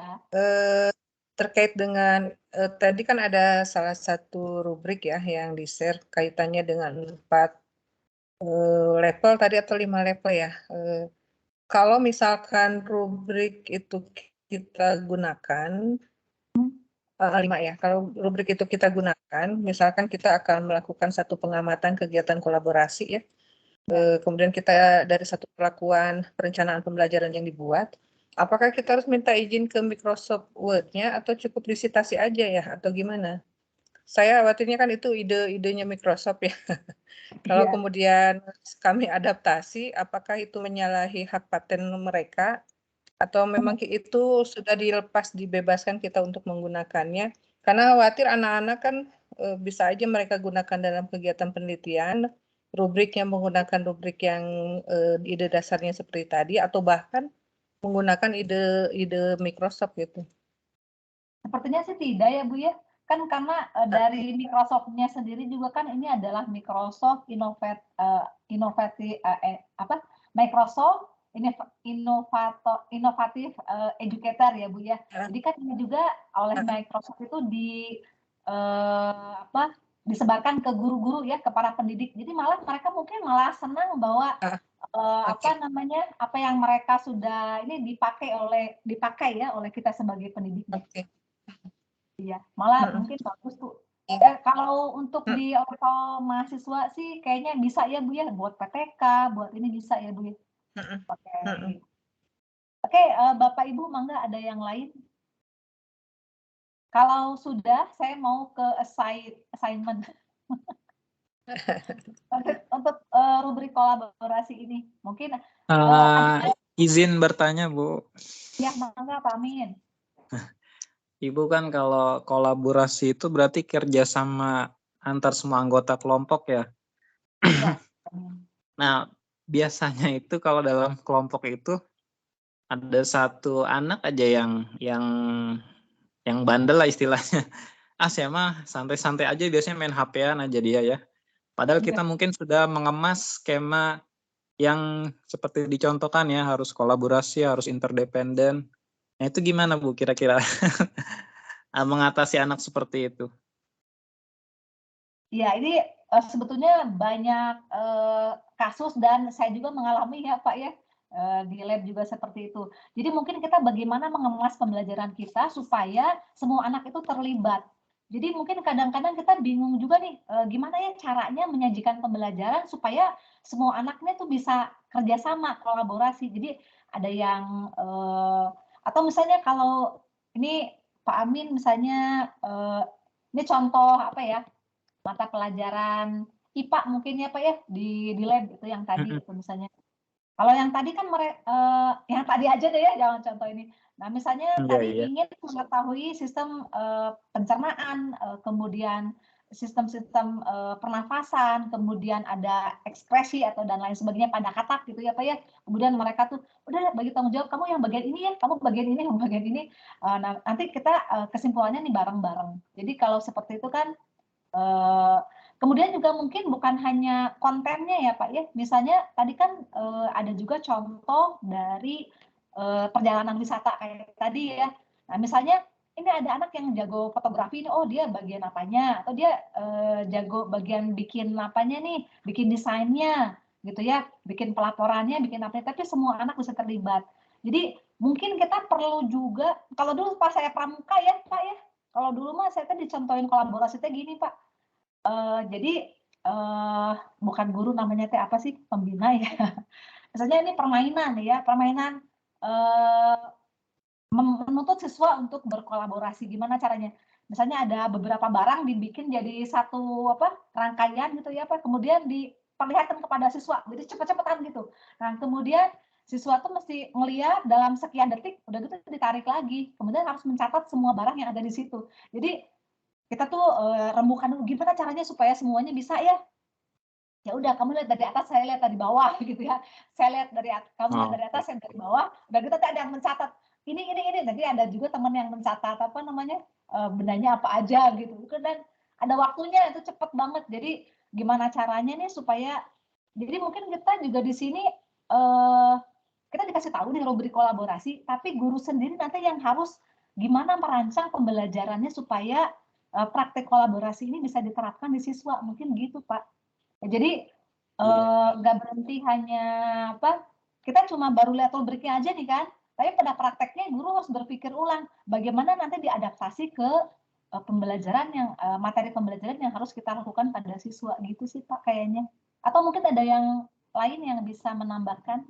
Terkait dengan tadi kan ada salah satu rubrik ya yang di-share kaitannya dengan 4 level tadi atau 5 level ya. Kalau misalkan rubrik itu kita gunakan 5 ya. Kalau rubrik itu kita gunakan, misalkan kita akan melakukan satu pengamatan kegiatan kolaborasi ya. Kemudian kita dari satu pelakuan perencanaan pembelajaran yang dibuat, apakah kita harus minta izin ke Microsoft Word-nya atau cukup disitasi aja ya atau gimana? Saya khawatirnya kan itu ide-idenya Microsoft ya. Kalau kemudian kami adaptasi, apakah itu menyalahi hak paten mereka atau memang itu sudah dilepas dibebaskan kita untuk menggunakannya? Karena khawatir anak-anak kan bisa aja mereka gunakan dalam kegiatan penelitian, rubrik yang menggunakan rubrik yang ide dasarnya seperti tadi atau bahkan menggunakan ide Microsoft gitu. Sepertinya sih tidak ya Bu ya. Kan karena dari Microsoft-nya sendiri juga kan ini adalah Microsoft Microsoft inovatif educator ya Bu ya. Jadi kan ini juga oleh Microsoft itu disebarkan ke guru-guru ya, ke para pendidik. Jadi malah mereka mungkin malah senang bahwa apa yang mereka sudah ini dipakai ya oleh kita sebagai pendidik. Iya, malah mungkin bagus tuh Kalau untuk di level mahasiswa sih kayaknya bisa ya Bu ya, buat PTK, buat ini bisa ya Bu ya. Oke, Bapak Ibu mangga ada yang lain? Kalau sudah, saya mau ke assignment. Untuk rubrik kolaborasi ini, mungkin izin bertanya Bu. ya mangga Pak Amin. Ibu kan kalau kolaborasi itu berarti kerjasama antar semua anggota kelompok ya. Ya. Nah, biasanya itu kalau dalam kelompok itu ada satu anak aja yang bandel lah istilahnya. Saya mah santai-santai aja biasanya main HP-an aja dia ya. Padahal kita mungkin sudah mengemas skema yang seperti dicontohkan ya, harus kolaborasi, harus interdependen. Nah, itu gimana Bu kira-kira mengatasi anak seperti itu? Ya, ini sebetulnya banyak kasus dan saya juga mengalami ya Pak ya, di lab juga seperti itu. Jadi mungkin kita bagaimana mengemas pembelajaran kita supaya semua anak itu terlibat. Jadi mungkin kadang-kadang kita bingung juga nih, gimana ya caranya menyajikan pembelajaran supaya semua anaknya tuh bisa kerjasama, kolaborasi. Jadi ada yang, atau misalnya kalau ini Pak Amin misalnya, ini contoh apa ya, mata pelajaran IPA mungkin ya Pak ya, di lab itu yang tadi itu misalnya. Kalau yang tadi kan yang tadi aja deh ya, jangan contoh ini. Nah misalnya tadi ingin mengetahui sistem pencernaan, kemudian sistem-sistem pernafasan, kemudian ada ekspresi atau dan lain sebagainya pada katak gitu ya Pak ya. Kemudian mereka tuh udah bagi tanggung jawab, kamu yang bagian ini ya, kamu bagian ini, kamu bagian ini. Nah nanti kita kesimpulannya nih bareng-bareng. Jadi kalau seperti itu kan kemudian juga mungkin bukan hanya kontennya ya Pak ya, misalnya tadi kan ada juga contoh dari perjalanan wisata kayak tadi ya. Nah misalnya ini ada anak yang jago fotografi ini, oh dia bagian apanya, atau dia jago bagian bikin apanya nih, bikin desainnya gitu ya, bikin pelaporannya, bikin apa, tapi semua anak bisa terlibat. Jadi mungkin kita perlu juga, kalau dulu pas saya pramuka ya Pak ya, kalau dulu mah saya tadi dicontohin kolaborasinya gini Pak. Jadi bukan guru namanya teh apa sih, pembina ya. Misalnya ini permainan ya, permainan menuntut siswa untuk berkolaborasi. Gimana caranya? Misalnya ada beberapa barang dibikin jadi satu rangkaian gitu ya Pak. Kemudian diperlihatkan kepada siswa. Jadi cepet-cepetan gitu. Nah, kemudian siswa tuh mesti ngelihat dalam sekian detik, udah gitu ditarik lagi. Kemudian harus mencatat semua barang yang ada di situ. Jadi kita tuh rembukan dulu gimana caranya supaya semuanya bisa ya. Ya udah kamu lihat dari atas, saya lihat dari bawah gitu ya. Saya lihat dari kamu lihat dari atas, saya dari bawah. Udah gitu ada yang mencatat ini. Nanti ada juga teman yang mencatat apa namanya bendanya apa aja gitu. Dan ada waktunya itu cepet banget. Jadi gimana caranya nih supaya jadi mungkin kita juga di sini kita dikasih tahu nih rubrik kolaborasi, tapi guru sendiri nanti yang harus gimana merancang pembelajarannya supaya praktek kolaborasi ini bisa diterapkan di siswa, mungkin gitu Pak. Jadi nggak berhenti hanya kita cuma baru lihat rubriknya aja nih kan, tapi pada prakteknya guru harus berpikir ulang bagaimana nanti diadaptasi ke pembelajaran yang materi pembelajaran yang harus kita lakukan pada siswa gitu sih Pak kayaknya. Atau mungkin ada yang lain yang bisa menambahkan?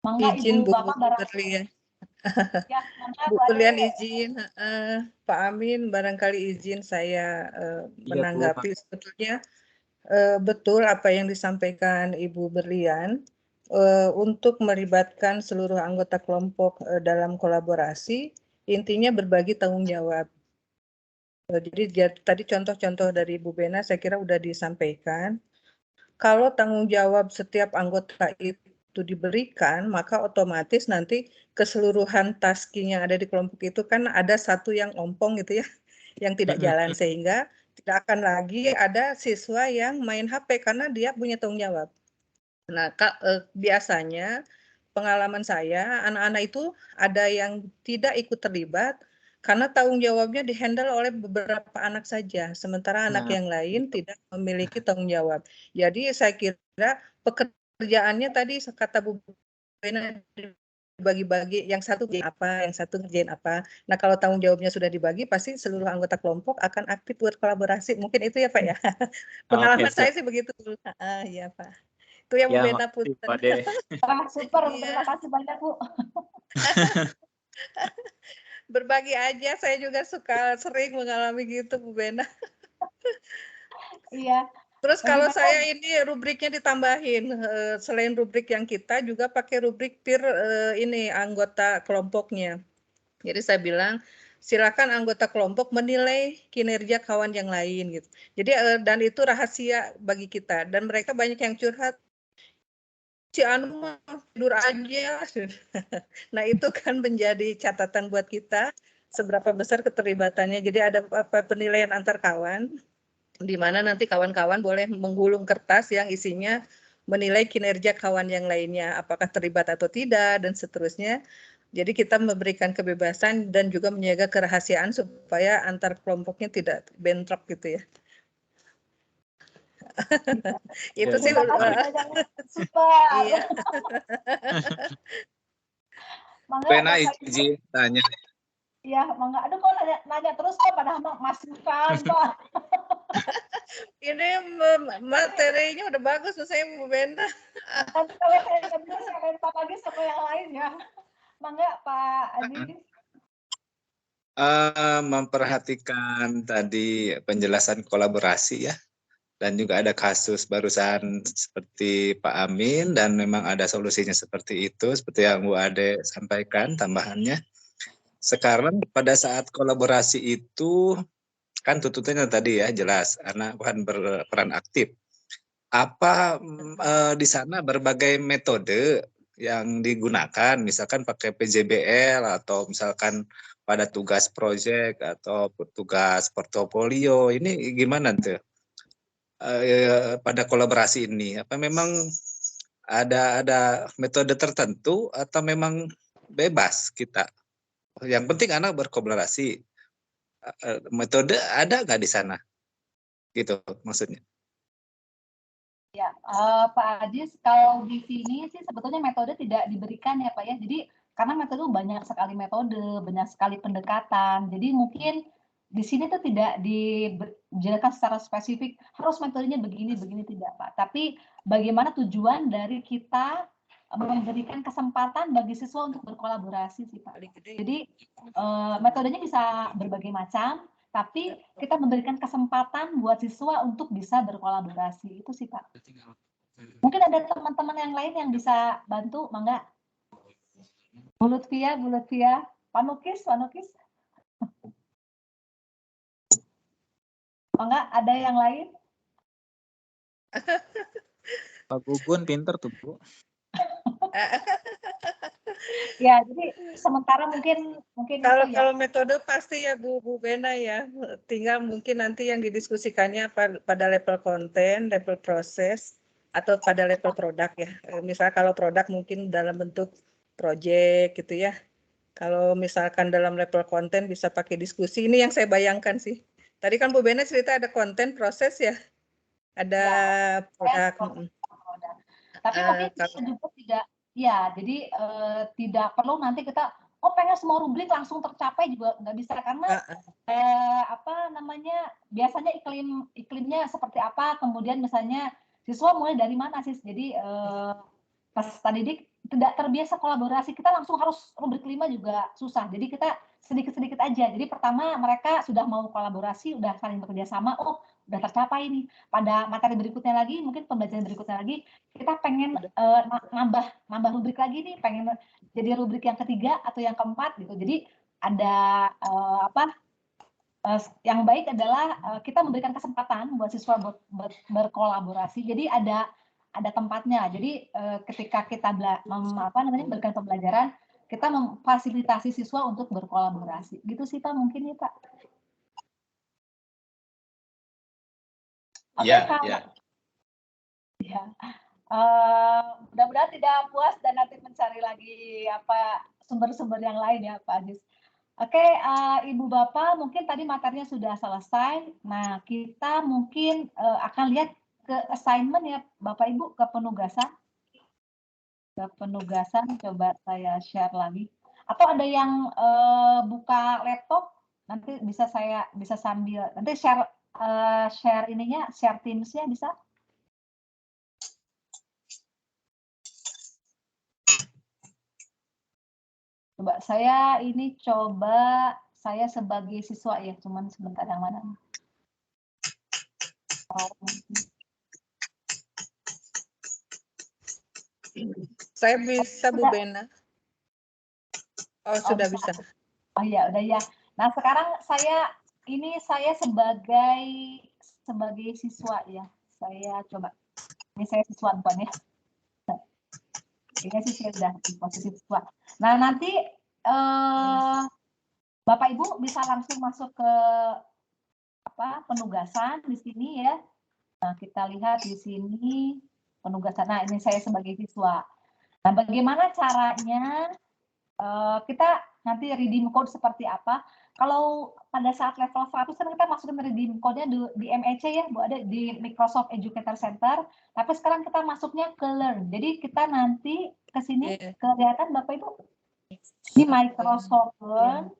Mangga Izin Ibu Bu Bapak barangkali. Berlian. Ya, mangga Bu Bu Berlian Ade. izin, Pak Amin barangkali izin saya menanggapi sebetulnya betul apa yang disampaikan Ibu Berlian untuk melibatkan seluruh anggota kelompok dalam kolaborasi, intinya berbagi tanggung jawab. Jadi tadi contoh-contoh dari Bu Bena saya kira sudah disampaikan. Kalau tanggung jawab setiap anggota itu diberikan, maka otomatis nanti keseluruhan tasking yang ada di kelompok itu kan ada satu yang ompong gitu ya, yang tidak jalan, sehingga tidak akan lagi ada siswa yang main HP karena dia punya tanggung jawab. Nah, biasanya pengalaman saya, anak-anak itu ada yang tidak ikut terlibat karena tanggung jawabnya dihandle oleh beberapa anak saja, sementara anak yang lain tidak memiliki tanggung jawab. Jadi saya kira pekerjaannya tadi kata Bu Bena dibagi-bagi, yang satu ngerjain apa, yang satu ngerjain apa. Nah, kalau tanggung jawabnya sudah dibagi, pasti seluruh anggota kelompok akan aktif berkolaborasi. Mungkin itu ya, Pak ya. Pengalaman Oke, saya siap. sih begitu. Iya, Pak. Itu yang Bu Ya, Bena makasih punten. Pak De. Super, Iya. terima kasih banyak Bu. Berbagi aja, saya juga suka sering mengalami gitu, Bu Bena. Iya. Terus kalau Bagaimana? saya ini rubriknya ditambahin, selain rubrik yang kita juga pakai rubrik peer ini anggota kelompoknya. Jadi saya bilang silakan anggota kelompok menilai kinerja kawan yang lain gitu. Jadi dan itu rahasia bagi kita dan mereka banyak yang curhat. Si Anu mah tidur aja. Nah itu kan menjadi catatan buat kita seberapa besar keterlibatannya. Jadi ada penilaian antar kawan, di mana nanti kawan-kawan boleh menggulung kertas yang isinya menilai kinerja kawan yang lainnya, apakah terlibat atau tidak, dan seterusnya. Jadi kita memberikan kebebasan dan juga menjaga kerahasiaan supaya antar kelompoknya tidak bentrok gitu ya. Itu sih. Terima kasih banyak. Super. Iya. Mangga, Bena Bapak Ibu. izin tanya. Iya, mangga. Aduh, kok nanya terus kok padahal masukan, Pak. Ini materinya udah bagus tuh saya Bu Bena. Nanti kalau saya nggak bisa, saya akan Pak lagi sama yang lain ya. Mangga, Pak Aziz. Memperhatikan tadi penjelasan kolaborasi ya, dan juga ada kasus barusan seperti Pak Amin, dan memang ada solusinya seperti itu, seperti yang Bu Ade sampaikan tambahannya. Sekarang pada saat kolaborasi itu, kan tuntutannya tadi ya jelas, anak kan berperan aktif. Apa di sana berbagai metode yang digunakan, misalkan pakai PJBL atau misalkan pada tugas proyek atau tugas portofolio, ini gimana tuh pada kolaborasi ini? Apa memang ada metode tertentu atau memang bebas kita? Yang penting anak berkolaborasi. Metode ada nggak di sana? Gitu maksudnya. Ya, Pak Adis, kalau di sini sih sebetulnya metode tidak diberikan ya Pak ya. Jadi karena metode banyak sekali metode, banyak sekali pendekatan. Jadi mungkin di sini tuh tidak dijelaskan secara spesifik harus metodenya begini tidak Pak. Tapi bagaimana tujuan dari kita memberikan kesempatan bagi siswa untuk berkolaborasi sih Pak. Jadi metodenya bisa berbagai macam. Tapi kita memberikan kesempatan buat siswa untuk bisa berkolaborasi. Itu sih, Pak. Mungkin ada teman-teman yang lain yang bisa bantu, Mangga. Bu Lutfia, Pak Nukis. Mangga, ada yang lain? Pak Gugun pinter tuh Bu. Ya, jadi sementara mungkin kalau metode pasti ya Bu Bena ya. Tinggal mungkin nanti yang didiskusikannya pada level konten, level proses, atau pada level produk ya. Misal kalau produk mungkin dalam bentuk project gitu ya. Kalau misalkan dalam level konten bisa pakai diskusi. Ini yang saya bayangkan sih. Tadi kan Bu Bena cerita ada konten proses ya. Ada produk. Tapi mungkin juga tidak, ya jadi tidak perlu nanti kita pengen semua rubrik langsung tercapai juga nggak bisa karena biasanya iklimnya seperti apa, kemudian misalnya siswa mulai dari mana sih, jadi pas tadi tidak terbiasa kolaborasi, kita langsung harus rubrik 5 juga susah, jadi kita sedikit-sedikit aja. Jadi pertama mereka sudah mau kolaborasi, udah saling bekerja sama, udah tercapai nih. Pada materi berikutnya lagi, mungkin pembelajaran berikutnya lagi, kita pengen nambah rubrik lagi nih, pengen jadi rubrik yang ketiga atau yang keempat gitu. Jadi ada yang baik adalah kita memberikan kesempatan buat siswa buat berkolaborasi. Jadi ada tempatnya. Jadi ketika kita memberikan pembelajaran, kita memfasilitasi siswa untuk berkolaborasi. Gitu sih Pak, mungkin ya Pak. Oke, Kak. Ya. Mudah-mudahan tidak puas dan nanti mencari lagi sumber-sumber yang lain ya Pak Adis. Oke, Ibu Bapak, mungkin tadi materinya sudah selesai. Nah, kita mungkin akan lihat ke assignment ya Bapak Ibu, ke penugasan. Ke penugasan, coba saya share lagi. Atau ada yang buka laptop, nanti bisa sambil nanti share ininya, share Teams-nya bisa? Coba saya saya sebagai siswa ya, cuman sebentar yang mana. Saya bisa Bu Bena. Oh, sudah bisa. Oh iya, udah ya. Nah, sekarang saya sebagai siswa ya. Saya coba. Ini saya siswa bukan ya. Ini sih saya udah di posisi siswa. Nah, nanti Bapak Ibu bisa langsung masuk ke penugasan di sini ya. Nah, kita lihat di sini penugasan. Nah, ini saya sebagai siswa. Nah, bagaimana caranya kita nanti redeem code seperti apa? Kalau pada saat level 100 kan kita masukin redeem code-nya di MEC ya, Bu, ada di Microsoft Educator Center. Tapi sekarang kita masuknya ke Learn. Jadi kita nanti ke sini kelihatan Bapak Ibu. Ini Microsoft Learn.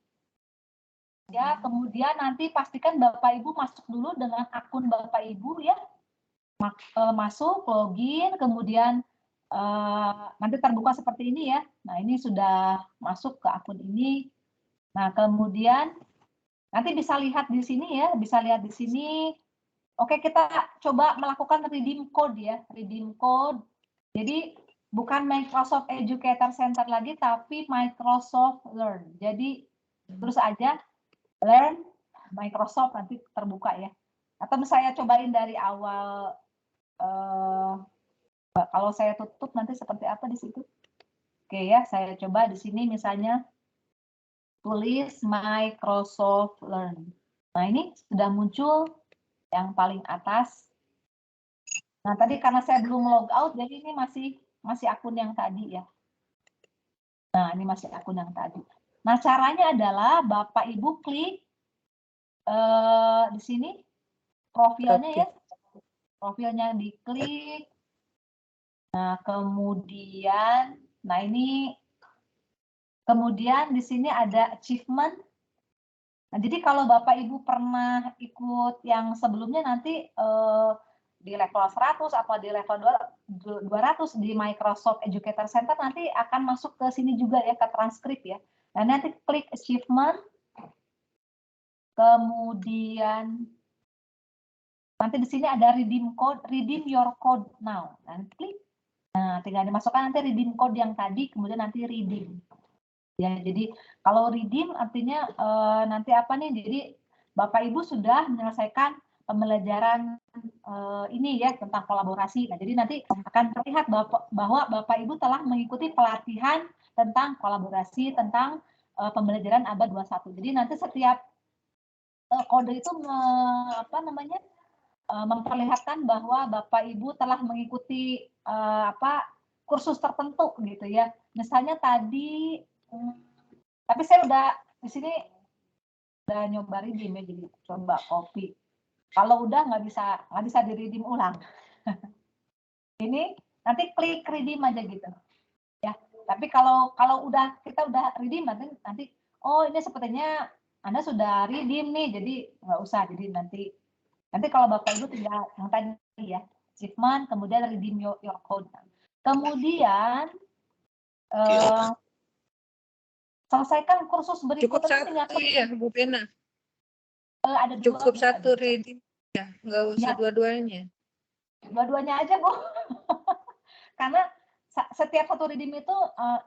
Ya, kemudian nanti pastikan Bapak Ibu masuk dulu dengan akun Bapak Ibu ya. Masuk, login, kemudian nanti terbuka seperti ini ya. Nah, ini sudah masuk ke akun ini. Nah, kemudian nanti bisa lihat di sini ya, bisa lihat di sini. Oke, kita coba melakukan redeem code ya, redeem code. Jadi bukan Microsoft Educator Center lagi, tapi Microsoft Learn. Jadi terus aja Learn Microsoft nanti terbuka ya. Atau saya cobain dari awal. Kalau saya tutup nanti seperti apa di situ? Oke ya, saya coba di sini misalnya tulis Microsoft Learn. Nah, ini sudah muncul yang paling atas. Nah, tadi karena saya belum log out, jadi ini masih akun yang tadi ya. Nah, ini masih akun yang tadi. Nah, caranya adalah Bapak Ibu klik di sini profilnya ya. Profilnya diklik. Nah, kemudian di sini ada achievement. Nah, jadi kalau Bapak Ibu pernah ikut yang sebelumnya nanti di level 100 atau di level 200 di Microsoft Educator Center nanti akan masuk ke sini juga ya, ke transkrip ya. Nah, nanti klik achievement. Kemudian nanti di sini ada redeem code, redeem your code now. Nanti klik. Nah, tinggal dimasukkan nanti redeem code yang tadi, kemudian nanti redeem. Ya, jadi kalau redeem artinya nanti apa nih? Jadi Bapak Ibu sudah menyelesaikan pembelajaran ini ya tentang kolaborasi. Nah, jadi nanti akan terlihat bahwa Bapak Ibu telah mengikuti pelatihan tentang kolaborasi, tentang pembelajaran abad 21. Jadi nanti setiap kode itu memperlihatkan bahwa Bapak Ibu telah mengikuti kursus tertentu gitu ya. Misalnya tadi tapi saya udah di sini udah nyoba redeem ya, jadi coba copy. Kalau udah nggak bisa di redeem ulang. Ini nanti klik redeem aja gitu. Ya. Tapi kalau kita udah redeem nanti oh ini sepertinya Anda sudah redeem nih, jadi nggak usah. Jadi nanti kalau Bapak Ibu tinggal yang tadi ya, achievement, kemudian redeem your code. Kemudian selesaikan kursus berikutnya. Cukup satu ya, Bu Bena. Ada cukup satu reading ya, nggak usah dua-duanya. Dua-duanya aja, Bu. Karena setiap satu redeem itu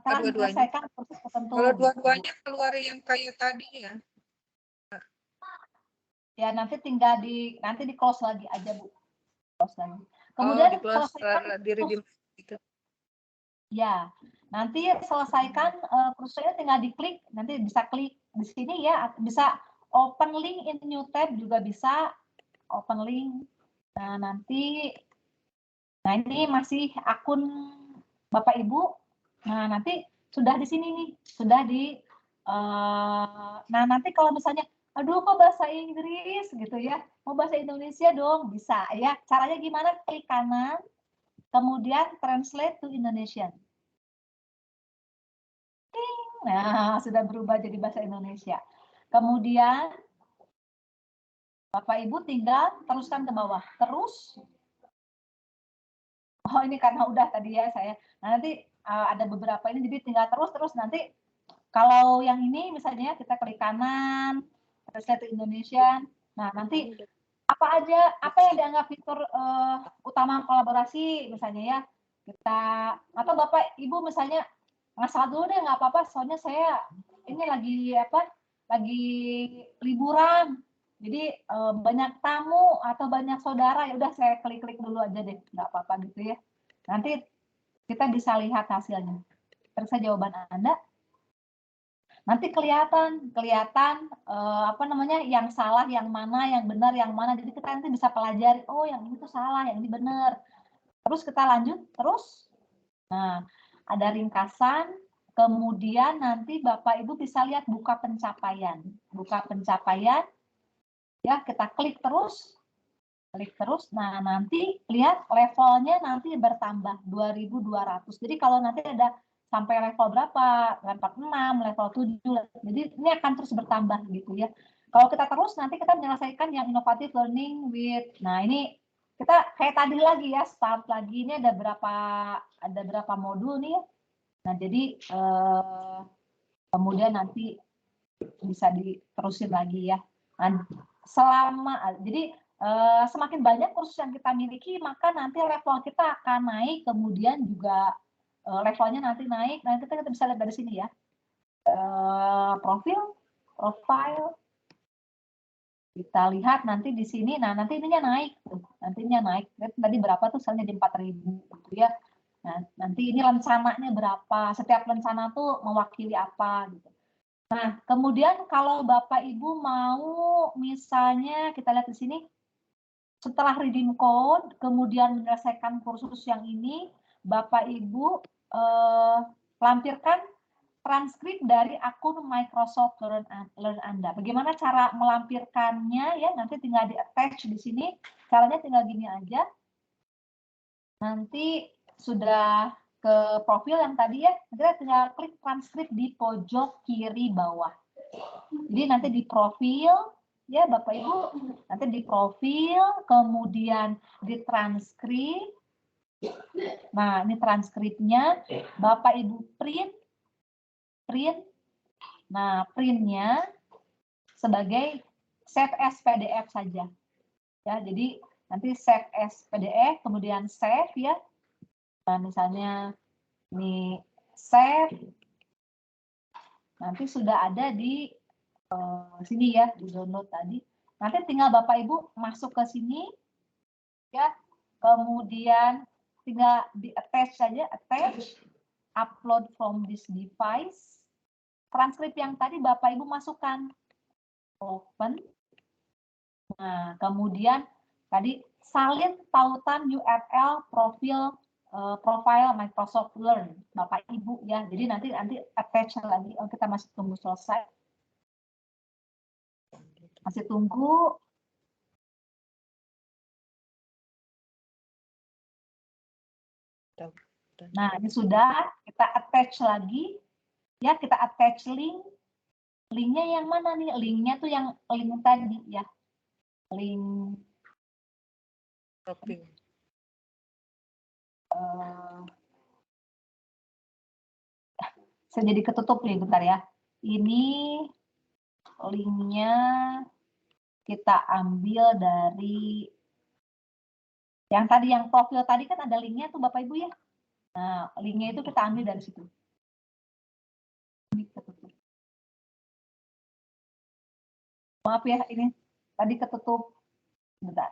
telah menyelesaikan kursus tertentu. Kalau dua-duanya keluar yang kayak tadi ya. Ya, nanti tinggal di close lagi aja, Bu. Close lagi. Kemudian di close di redeem gitu. Ya, nanti selesaikan kursusnya tinggal diklik, nanti bisa klik di sini ya, bisa open link in new tab juga bisa, open link. Nah, ini masih akun Bapak Ibu. Nah, nanti sudah di sini nih, sudah di, nah nanti kalau misalnya, aduh kok bahasa Inggris gitu ya, mau bahasa Indonesia dong, bisa ya. Caranya gimana? Klik kanan, kemudian translate to Indonesian. Nah, sudah berubah jadi bahasa Indonesia. Kemudian Bapak Ibu tinggal teruskan ke bawah. Terus, oh ini karena udah tadi ya saya. Nah, nanti ada beberapa ini, jadi tinggal terus nanti kalau yang ini misalnya kita klik kanan, Translate Indonesia. Nah, nanti apa yang dianggap fitur utama kolaborasi misalnya ya. Kita atau Bapak Ibu misalnya ngasal dulu deh, nggak apa-apa, soalnya saya ini lagi liburan. Jadi banyak tamu atau banyak saudara, ya udah saya klik-klik dulu aja deh, nggak apa-apa gitu ya. Nanti kita bisa lihat hasilnya. Terus jawaban Anda. Nanti kelihatan yang salah, yang mana, yang benar, yang mana. Jadi kita nanti bisa pelajari, oh yang ini tuh salah, yang ini benar. Terus kita lanjut, terus. Nah, ada ringkasan, kemudian nanti Bapak Ibu bisa lihat buka pencapaian. Buka pencapaian, ya kita klik terus. Nah nanti lihat levelnya nanti bertambah 2.200. Jadi kalau nanti ada sampai level berapa, level 6, level 7, jadi ini akan terus bertambah gitu ya. Kalau kita terus nanti kita menyelesaikan yang innovative learning with, nah ini kita kayak tadi lagi ya, start lagi, ini ada berapa modul nih ya. Nah jadi kemudian nanti bisa diterusin lagi ya. Nah, jadi semakin banyak kursus yang kita miliki, maka nanti level kita akan naik, kemudian juga levelnya nanti naik. Nah, kita bisa lihat dari sini ya. Profile. Kita lihat nanti di sini, nah nanti ininya naik. Nantinya naik. Tadi berapa tuh, misalnya di 4.000 gitu ya. Nah, nanti ini lencananya berapa, setiap lencana tuh mewakili apa gitu. Nah, kemudian kalau Bapak Ibu mau misalnya kita lihat di sini, setelah redeem code, kemudian menyelesaikan kursus yang ini, Bapak Ibu lampirkan transkrip dari akun Microsoft Learn Anda. Bagaimana cara melampirkannya ya? Nanti tinggal di attach di sini. Caranya tinggal gini aja. Nanti sudah ke profil yang tadi ya, kita tinggal klik transkrip di pojok kiri bawah. Jadi nanti di profil, ya Bapak Ibu, nanti di profil, kemudian di transkrip. Nah, ini transkripnya, Bapak Ibu print. Nah, printnya sebagai save as PDF saja. Ya, jadi nanti save as PDF, kemudian save ya. Nah, misalnya ini save, nanti sudah ada di sini ya, di download tadi. Nanti tinggal Bapak Ibu masuk ke sini, ya, kemudian tinggal di attach saja, attach, upload from this device. Transkrip yang tadi Bapak Ibu masukkan, open. Nah, kemudian tadi salin tautan URL profile Microsoft Learn, Bapak Ibu ya. Jadi nanti attach lagi. Oh, kita masih tunggu selesai. Masih tunggu. Nah, ini sudah kita attach lagi. Ya, kita attach link. Linknya yang mana nih? Linknya tuh yang link tadi ya. Link saya jadi ketutup nih, bentar ya. Ini linknya kita ambil dari yang tadi, yang profil tadi kan ada linknya tuh Bapak Ibu ya. Nah, linknya itu kita ambil dari situ. Maaf ya, ini tadi ketutup. Bentar.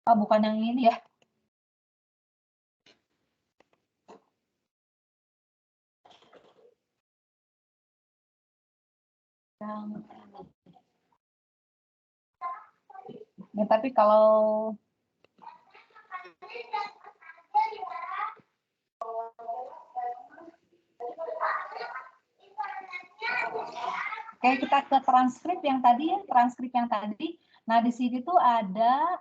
Oh, bukan yang ini ya. Ya, tapi kalau Oke, kita ke transkrip yang tadi ya, transkrip yang tadi. Nah, di sini tuh ada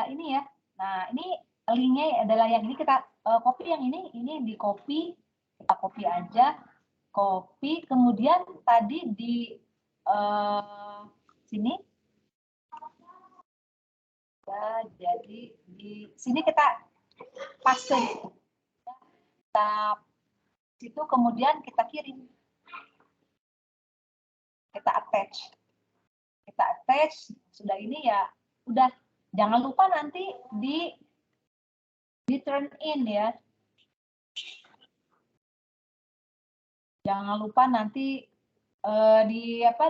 ini ya. Nah, ini linknya adalah yang ini kita copy yang ini di copy, kita copy aja, copy, kemudian tadi di sini, ya, jadi di sini kita paste, kita situ kemudian kita kirim. Kita attach, sudah ini ya, udah jangan lupa nanti di turn in ya, jangan lupa nanti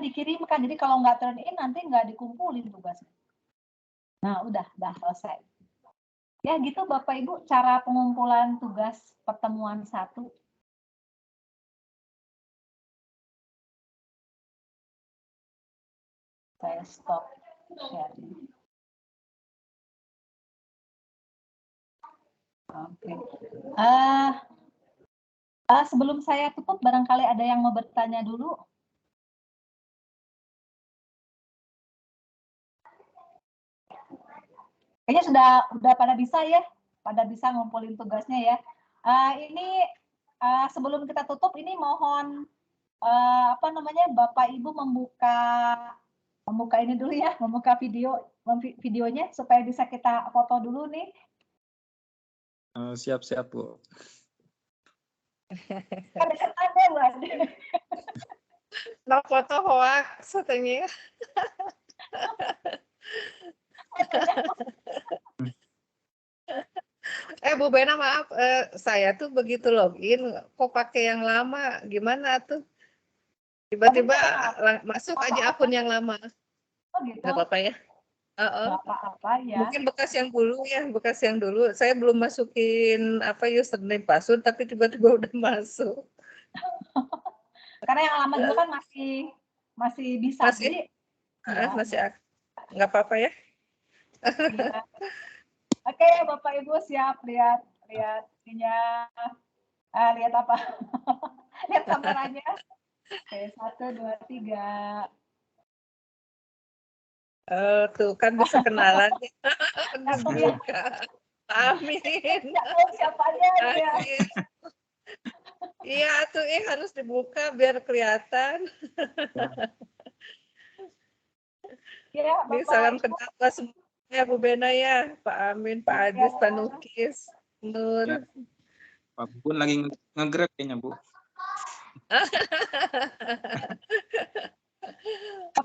dikirimkan. Jadi kalau nggak turn in nanti nggak dikumpulin tugasnya. Nah udah selesai ya, gitu Bapak Ibu cara pengumpulan tugas pertemuan 1. Saya stop sharing. Oke. Sebelum saya tutup, barangkali ada yang mau bertanya dulu. Kayaknya udah pada bisa ya, pada bisa ngumpulin tugasnya ya. Ini sebelum kita tutup, ini mohon Bapak Ibu membuka ini dulu ya, membuka videonya supaya bisa kita foto dulu nih. Siap-siap Bu. Kan deketannya Bu Ade. No foto hoax katanya. Bu Bena maaf, saya tuh begitu login kok pakai yang lama, gimana tuh? Tiba-tiba masuk aja akun yang lama. Oh gitu. Nggak apa-apa ya? Nggak apa-apa ya. Mungkin bekas yang dulu ya, bekas yang dulu. Saya belum masukin username password, tapi tiba-tiba udah masuk. Karena yang lama dulu kan masih bisa. Masih? Jadi, masih nggak apa-apa ya? Ya. Oke, Bapak Ibu siap lihat ininya. Lihat apa? Lihat kameranya. Oke, 1, 2, 3. Tuh kan bisa kenalan. Dibuka. Amin. Nggak tahu siapanya dia. Iya tuh harus dibuka biar kelihatan. Ya, Ini Bapak salam Ibu. kenal semuanya Bu Bena ya, Pak Amin, Pak Adis, Pak Nukis, Nur. Ya. Pak Bun lagi nge-grab kayaknya Bu.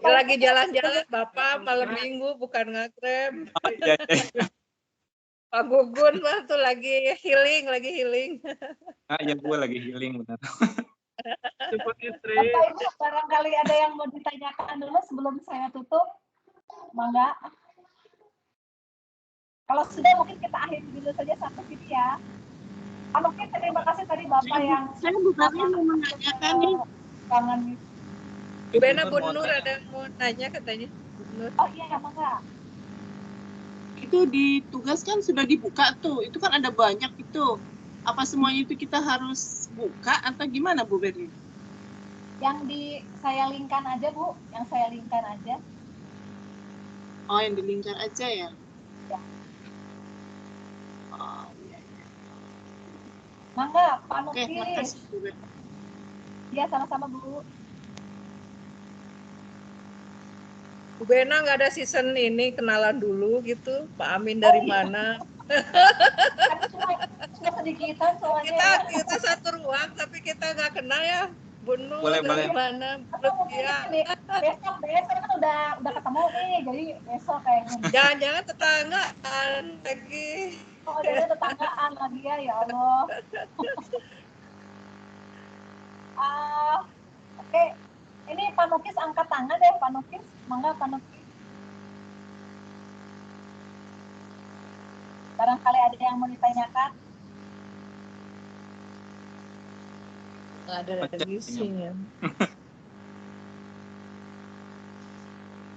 Lagi jalan-jalan Bapak malam minggu bukan nge-grab. Iya. Pak Gugun mah tuh lagi healing. Ya Bu lagi healing benar. Bapak Ibu barangkali ada yang mau ditanyakan dulu sebelum saya tutup. Mangga. Kalau sudah mungkin kita akhiri dulu saja sampai sini ya. Mungkin terima kasih tadi Bapak yang saya bukannya mau menanyakan nih. Kangen. Bu Bena, Bu Nur ada yang mau nanya katanya. Oh iya, mangga. Itu di tugas kan sudah dibuka tuh, itu kan ada banyak itu. Apa semuanya itu kita harus buka atau gimana Bu Berni? Yang saya linkkan aja Bu, yang saya linkkan aja. Oh, yang di-linkkan aja ya? Ya. Oh, iya. Mangga, Pak Oke, Nukis. makasih Bu Berni. Iya, sama-sama Bu. Bu Bena nggak ada season ini kenalan dulu gitu, Pak Amin dari mana? Cuma sedikitan soalnya. Kita satu ruang tapi kita nggak kenal ya. Bu Nur Boleh, dari boleh. mana? Ya. Besok kan udah ketemu nih, jadi besok kayaknya. Jangan-jangan tetanggaan lagi. Oh, udah tetanggaan lagi ya Allah. Oke. Ini Pak Nukis angkat tangan deh, Pak Nukis. Mangga Pak Nukis. Barangkali ada yang mau ditanyakan. Ada isinya.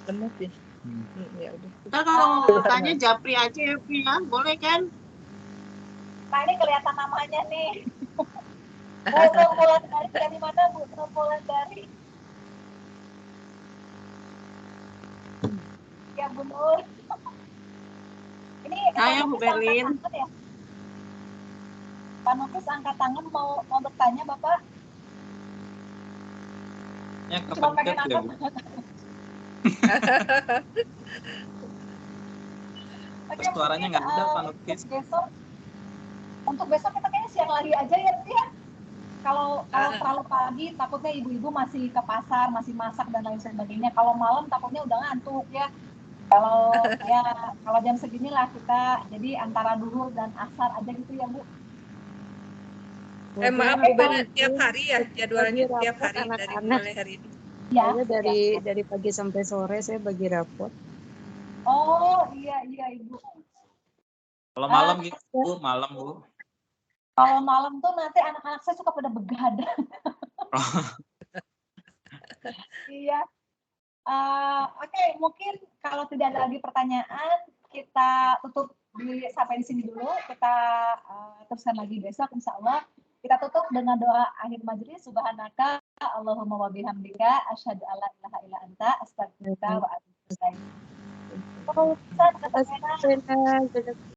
Benar ya. Ya udah. Kita kalau mau tanya Japri aja ya, Pri ya, boleh kan? Nah ini kelihatan namanya nih. Bu Nurmulan dari mana Bu Nurmulan dari? Bu Nur. Ini Ayo, Bu Nukis angkat Berlin. tangan ya. Pak Nukis angkat tangan mau bertanya Bapak. Ya, Cuma pengen kepencet ya, angkat Bu. tangan. Oke, Suaranya mungkin, nggak ada, Pak Nukis. Untuk besok kita kayaknya siang lagi aja ya, Bu ya. Kalau terlalu pagi takutnya ibu-ibu masih ke pasar, masih masak dan lain sebagainya. Kalau malam takutnya udah ngantuk ya. Kalau jam segini lah kita jadi antara duhur dan asar aja gitu ya Bu. Maaf Bu Bella, tiap hari ya jadwalnya tiap hari dari mulai hari ini. Ya, dari pagi sampai sore saya bagi rapot. Oh iya Ibu. Kalau malam gitu, Bu, malam, Bu. Kalau malam tuh nanti anak-anak saya suka pada begadang. Iya. Oke, mungkin kalau tidak ada lagi pertanyaan, kita tutup sampai di sini dulu. Kita teruskan lagi besok, insya Allah. Kita tutup dengan doa akhir majelis. Subhanaka Allahumma wa bihamdika asyhadu alla ilaha illa anta astaghfiruka wa atubu ilaik.